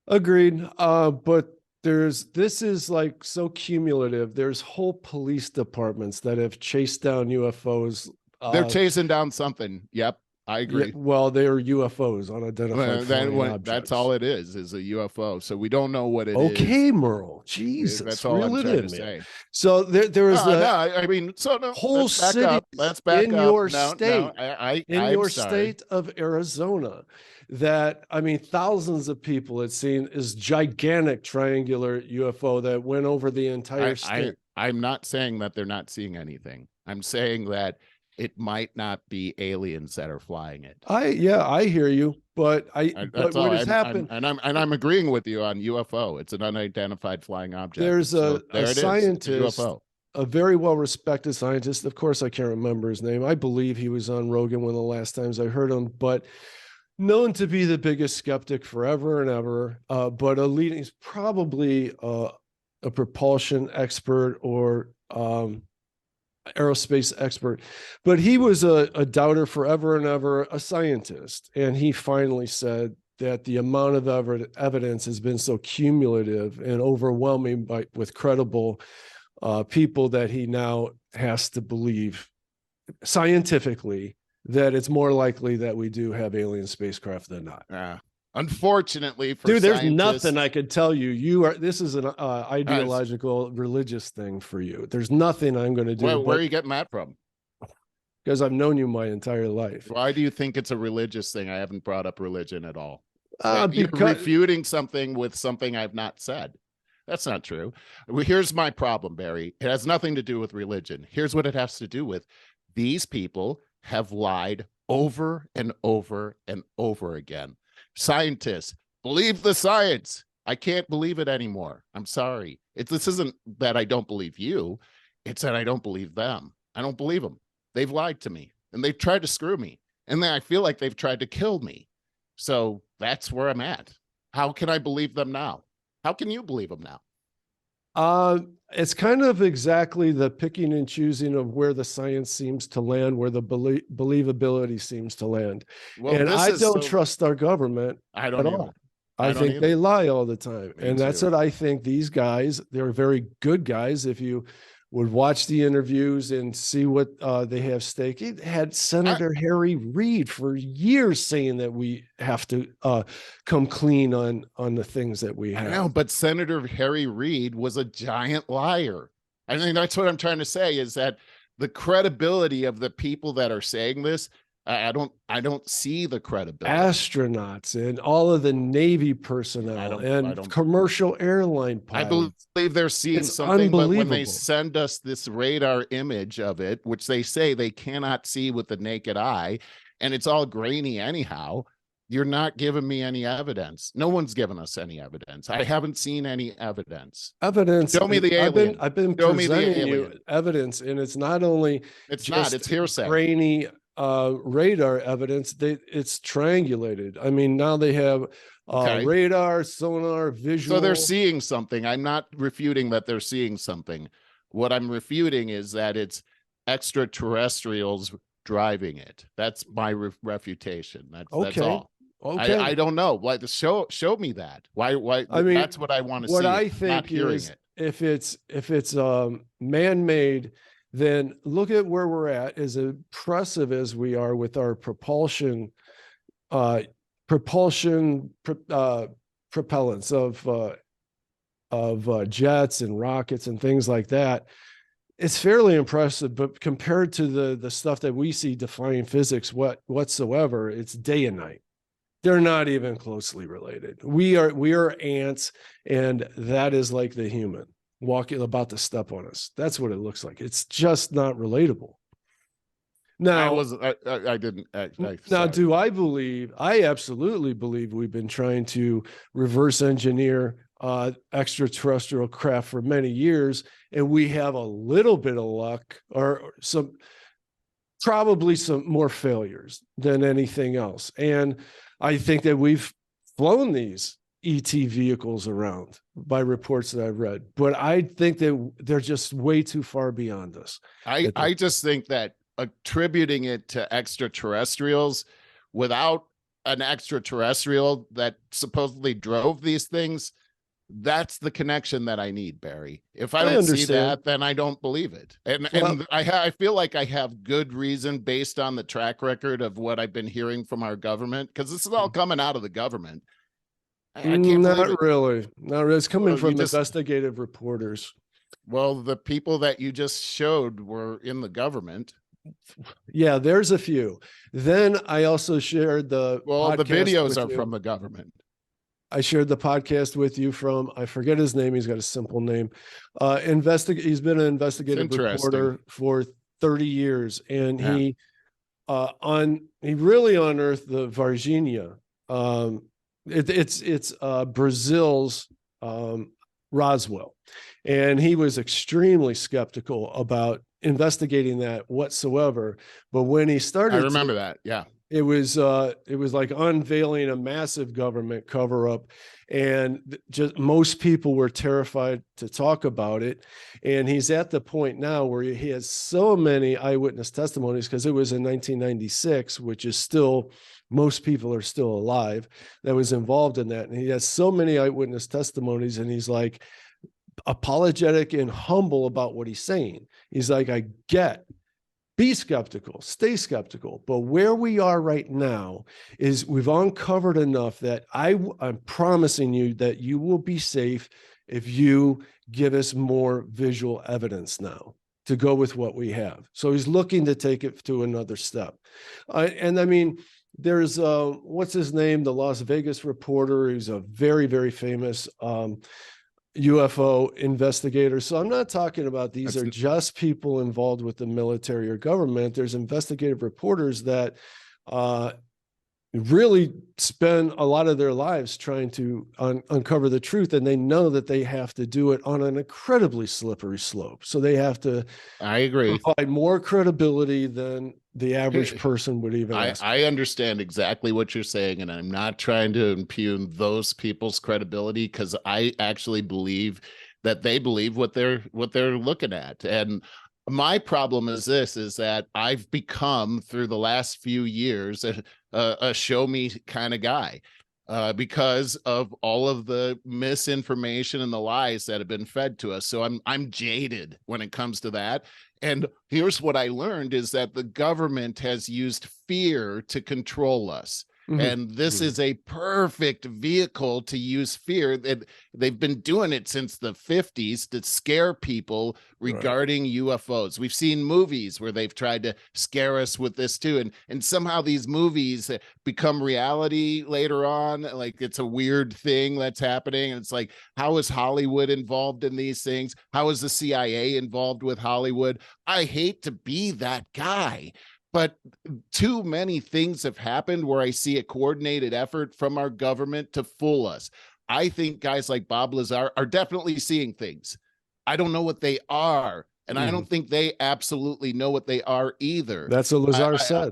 Agreed. But this is like so cumulative. There's whole police departments that have chased down UFOs. They're chasing down something. Yep. I agree. Yeah, well, they're UFOs, unidentified flying objects. That's all it is a UFO. So we don't know what it is. Okay, Merle. Jesus, that's all I'm trying to say. So there was I mean, so no, whole city let's back in up. your No, state, in your state of Arizona. That, I mean, thousands of people had seen is gigantic triangular UFO that went over the entire state. I'm not saying that they're not seeing anything. I'm saying that it might not be aliens that are flying it. I hear you, but what has happened, I'm agreeing with you on UFO. It's an unidentified flying object. There's a scientist, a very well-respected scientist. Of course, I can't remember his name. I believe he was on Rogan one of the last times I heard him, but known to be the biggest skeptic forever and ever. But he's probably a propulsion expert or aerospace expert, but he was a doubter forever and ever, a scientist. And he finally said that the amount of evidence has been so cumulative and overwhelming with credible people that he now has to believe scientifically that it's more likely that we do have alien spacecraft than not. Unfortunately for dude, there's nothing I could tell you. This is an ideological religious thing for you. There's nothing I'm going to do. Where are you getting that from? Because I've known you my entire life. Why do you think it's a religious thing? I haven't brought up religion at all. You're refuting something with something I've not said. That's not true. Well, here's my problem, Barry. It has nothing to do with religion. Here's what it has to do with. These people have lied over and over and over again. Scientists, believe the science. I can't believe it anymore. I'm sorry. This isn't that I don't believe you. It's that I don't believe them. I don't believe them. They've lied to me, and they've tried to screw me. And then I feel like they've tried to kill me. So that's where I'm at. How can I believe them now? How can you believe them now? It's kind of exactly the picking and choosing of where the science seems to land, where the believability seems to land. Well, and I don't trust our government at all. I think they lie all the time. And that's what I think these guys, they're very good guys. If you would watch the interviews and see what they have stake. It had Senator Harry Reid for years saying that we have to come clean on the things that we have. I know, but Senator Harry Reid was a giant liar. I think that's what I'm trying to say, is that the credibility of the people that are saying this, I don't see the credibility. Astronauts and all of the Navy personnel I and don't commercial airline I pilots. believe they're seeing It's something, but when they unbelievable. send us this radar image of it, which they say they cannot see with the naked eye, and it's all grainy anyhow, you're not giving me any evidence. No one's given us any evidence. I haven't seen any evidence. Evidence. Show me the alien. I've been Show me the presenting you alien. evidence, and it's not only It's not, just it's hearsay. grainy radar evidence. It's triangulated. I mean, now they have Okay. radar, sonar, visual. So they're seeing something. I'm not refuting that they're seeing something. What I'm refuting is that it's extraterrestrials driving it. That's my refutation. That's all. Okay. I don't know. Why the show me that. Why I mean, that's what I want to see. what I Not think hearing is it. if it's man-made, then look at where we're at. As impressive as we are with our propulsion propellants of jets and rockets and things like that, it's fairly impressive. But compared to the stuff that we see defying physics whatsoever, it's day and night. They're not even closely related. We are ants, and that is like the human walking about to step on us. That's what it looks like. It's just not relatable. Now, I didn't. now, do I believe? I absolutely believe we've been trying to reverse engineer extraterrestrial craft for many years, and we have a little bit of luck, or probably some more failures than anything else. And I think that we've flown these ET vehicles around by reports that I've read, but I think that they're just way too far beyond us. I just think that attributing it to extraterrestrials without an extraterrestrial that supposedly drove these things, that's the connection that I need, Barry. If I don't see that, then I don't believe it. And I feel like I have good reason based on the track record of what I've been hearing from our government, because this is all coming out of the government. I can't believe it. Really. Not really. It's coming from investigative reporters. Well, the people that you just showed were in the government. Yeah, there's a few. Then I also shared the videos are from the government. I shared the podcast with you from, I forget his name. He's got a simple name. He's been an investigative reporter for 30 years, and he really unearthed the Varginha. It's Brazil's Roswell, and he was extremely skeptical about investigating that whatsoever. But when he started, I remember that. Yeah. It was like unveiling a massive government cover up, and just most people were terrified to talk about it. And he's at the point now where he has so many eyewitness testimonies, because it was in 1996, which is still, most people are still alive that was involved in that. And he has so many eyewitness testimonies, and he's like apologetic and humble about what he's saying. He's like, I get, be skeptical, stay skeptical. But where we are right now is we've uncovered enough that I'm promising you that you will be safe if you give us more visual evidence now to go with what we have. So he's looking to take it to another step. And I mean, there's what's his name? The Las Vegas reporter. He's a very, very famous UFO investigators. So I'm not talking about these are just people involved with the military or government. There's investigative reporters that really spend a lot of their lives trying to uncover the truth, and they know that they have to do it on an incredibly slippery slope. So they have to, I agree, provide more credibility than the average person would even ask. I understand exactly what you're saying, and I'm not trying to impugn those people's credibility, because I actually believe that they believe what they're looking at. And my problem is that I've become, through the last few years, a show me kind of guy, because of all of the misinformation and the lies that have been fed to us. So I'm jaded when it comes to that. And here's what I learned is that the government has used fear to control us. And this is a perfect vehicle to use fear. They've been doing it since the 50s to scare people regarding UFOs. We've seen movies where they've tried to scare us with this too. And somehow these movies become reality later on. Like it's a weird thing that's happening. And it's like, how is Hollywood involved in these things? How is the CIA involved with Hollywood? I hate to be that guy, but too many things have happened where I see a coordinated effort from our government to fool us. I think guys like Bob Lazar are definitely seeing things. I don't know what they are. And I don't think they absolutely know what they are either. That's what Lazar said.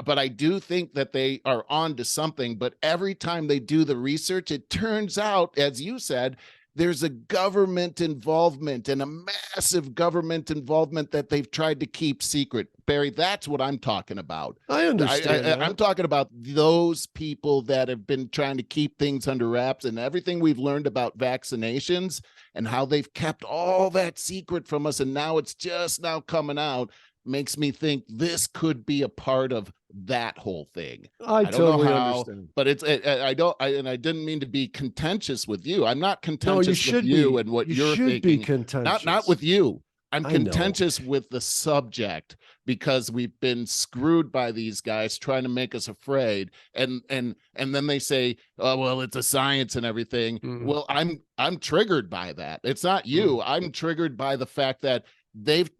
But I do think that they are on to something. But every time they do the research, it turns out, as you said, there's a government involvement and a massive government involvement that they've tried to keep secret. Barry, that's what I'm talking about. I understand. I'm talking about those people that have been trying to keep things under wraps, and everything we've learned about vaccinations and how they've kept all that secret from us. And now it's just now coming out. Makes me think this could be a part of that whole thing. I don't totally know how, understand, but I didn't mean to be contentious with you. I'm not contentious with you and what you're thinking. Be contentious. Not with you. I'm contentious with the subject because we've been screwed by these guys trying to make us afraid. And then they say, oh, well, it's a science and everything. Well, I'm triggered by that. It's not you. I'm triggered by the fact that they've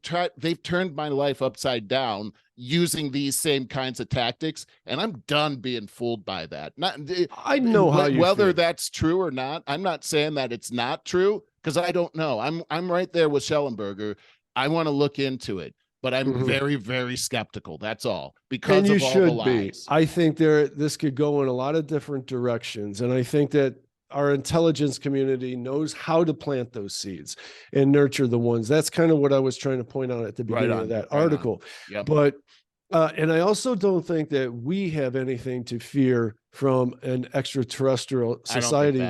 turned my life upside down using these same kinds of tactics, and I'm done being fooled by that. I know how you whether feel. That's true or not. I'm not saying that it's not true because I don't know. I'm right there with Schellenberger. I want to look into it, but I'm very, very skeptical. That's all, because of all the lies. I think this could go in a lot of different directions, and I think that our intelligence community knows how to plant those seeds and nurture the ones. That's kind of what I was trying to point out at the beginning of that article. Yep. But, and I also don't think that we have anything to fear from an extraterrestrial society.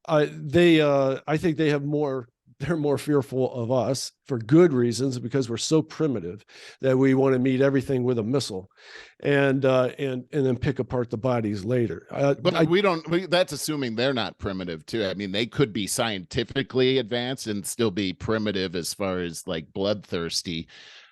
I think they have more. They're more fearful of us for good reasons, because we're so primitive that we want to meet everything with a missile and then pick apart the bodies later. But that's assuming they're not primitive too. I mean, they could be scientifically advanced and still be primitive as far as like bloodthirsty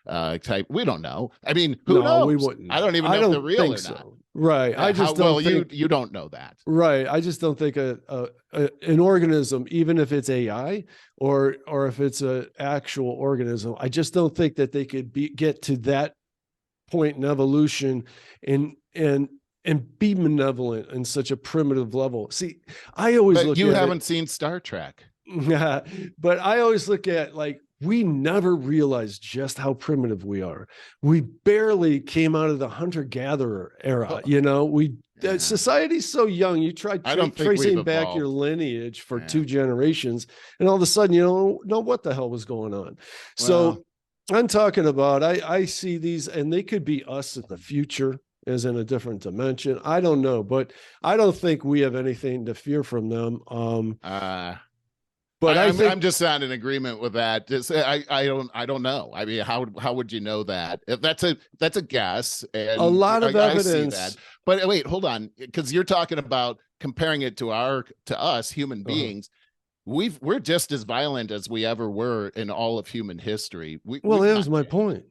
type. We don't know. I mean, who knows? We wouldn't. I don't even know if they're real or not. Right. I just don't think you don't know that. Right. I just don't think an organism, even if it's AI or if it's an actual organism, I just don't think that they could get to that point in evolution and be benevolent in such a primitive level. See, I always look at you haven't seen Star Trek. But I always look at, like, we never realized just how primitive we are. We barely came out of the hunter-gatherer era. Society's so young. You try tracing back your lineage for 2 generations, and all of a sudden, you don't know what the hell was going on. So I'm talking about, I see these, and they could be us in the future, as in a different dimension. I don't know, but I don't think we have anything to fear from them. But I'm just not in agreement with that. I don't know. I mean, how would you know that? If that's a guess. And a lot of evidence. That. But wait, hold on, because you're talking about comparing it to us human beings. We're just as violent as we ever were in all of human history. That was my point.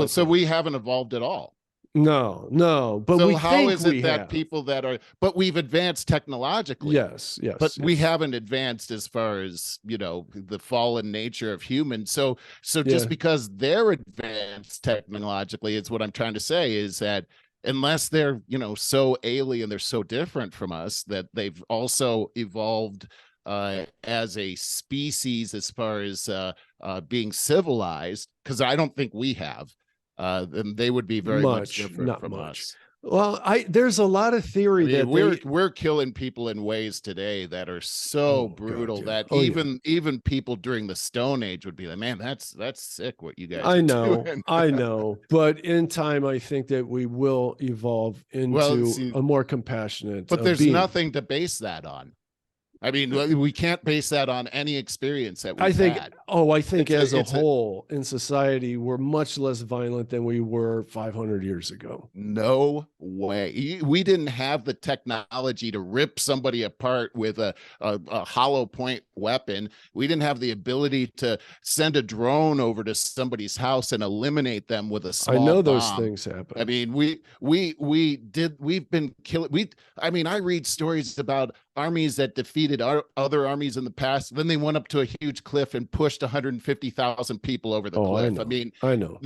So we haven't evolved at all. No, but so how is it that people that are, but we've advanced technologically. Yes. But we haven't advanced as far as, the fallen nature of humans. So just because they're advanced technologically, is what I'm trying to say, is that unless they're, so alien, they're so different from us, that they've also evolved as a species as far as being civilized, because I don't think we have. Then they would be very much different from us. Well, there's a lot of theory that we're killing people in ways today that are so brutal that even people during the Stone Age would be like, man, that's sick what you guys are doing. I know. But in time, I think that we will evolve into a more compassionate. But there's nothing to base that on. I mean, we can't base that on any experience that we've had. Oh, I think as a it's a whole in society, we're much less violent than we were 500 years ago. No way. We didn't have the technology to rip somebody apart with a hollow point weapon. We didn't have the ability to send a drone over to somebody's house and eliminate them with a I small know those bomb. things I happen. mean, we've been killing. I mean, I read stories about armies that defeated other armies in the past. Then they went up to a huge cliff and pushed 150,000 people over the Oh, I cliff. I know. mean, I know.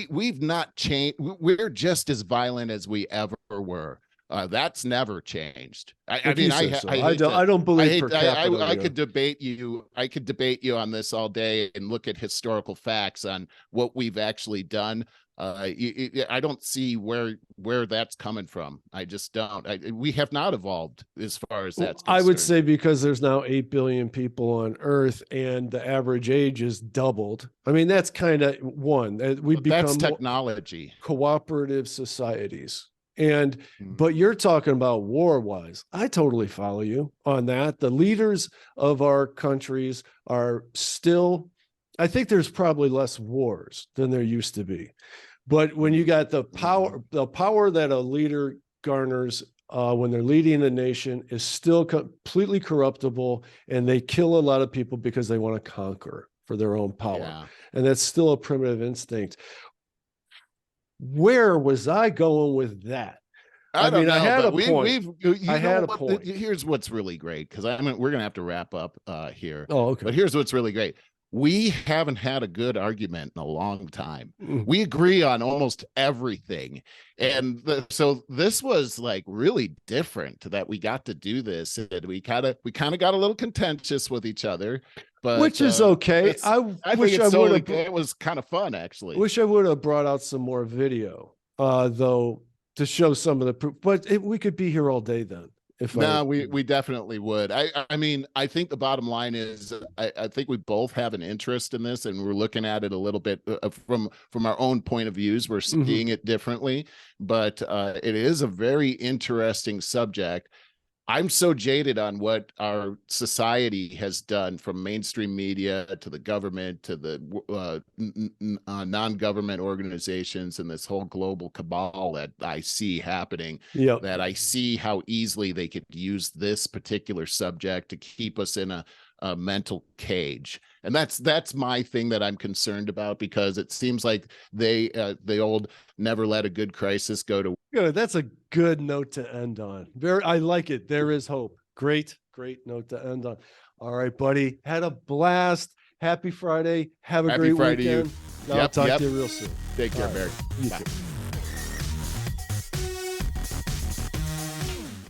we've not changed. We're just as violent as we ever were. That's never changed. I If mean, you say so. I I hate don't. to. I don't I believe per hate. capita I we could are. debate you. I could debate you on this all day and look at historical facts on what we've actually done. I don't see where that's coming from. I just don't. We have not evolved as far as that's I would concerned. say because there's now 8 billion people on Earth and the average age is doubled. I mean, that's kind of one. We've But that's become more technology. cooperative societies. And, Mm. but you're talking about war wise. I totally follow you on that. The leaders of our countries are still, I think there's probably less wars than there used to be. But when you got the power that a leader garners when they're leading a nation is still completely corruptible, and they kill a lot of people because they want to conquer for their own power. Yeah. And that's still a primitive instinct. Where was I going with that? I don't mean, I know, had but a point. I had a what? point. Here's what's really great, because I mean we're gonna have to wrap up here. Oh, okay. But here's what's really great. We haven't had a good argument in a long time. Mm. We agree on almost everything. And so this was like really different that we got to do this. And we kind of got a little contentious with each other, but Which is okay. I think wish I it's would totally have it was kind of fun actually. wish I would have brought out some more video, though, to show some of the proof. But we could be here all day then. No, we definitely would. I mean, I think the bottom line is I think we both have an interest in this, and we're looking at it a little bit from our own point of views. We're seeing it differently, but it is a very interesting subject. I'm so jaded on what our society has done, from mainstream media to the government to the non-government organizations and this whole global cabal that I see happening, Yep. that I see how easily they could use this particular subject to keep us in a mental cage. And that's my thing that I'm concerned about, because it seems like the old never let a good crisis go to. Good. That's a good note to end on. I like it. There is hope. Great note to end on. All right, buddy. Had a blast. Happy Friday. Have a Happy great Friday, weekend. you. I'll talk to you real soon. Take care, All right. Barry. You Bye. too.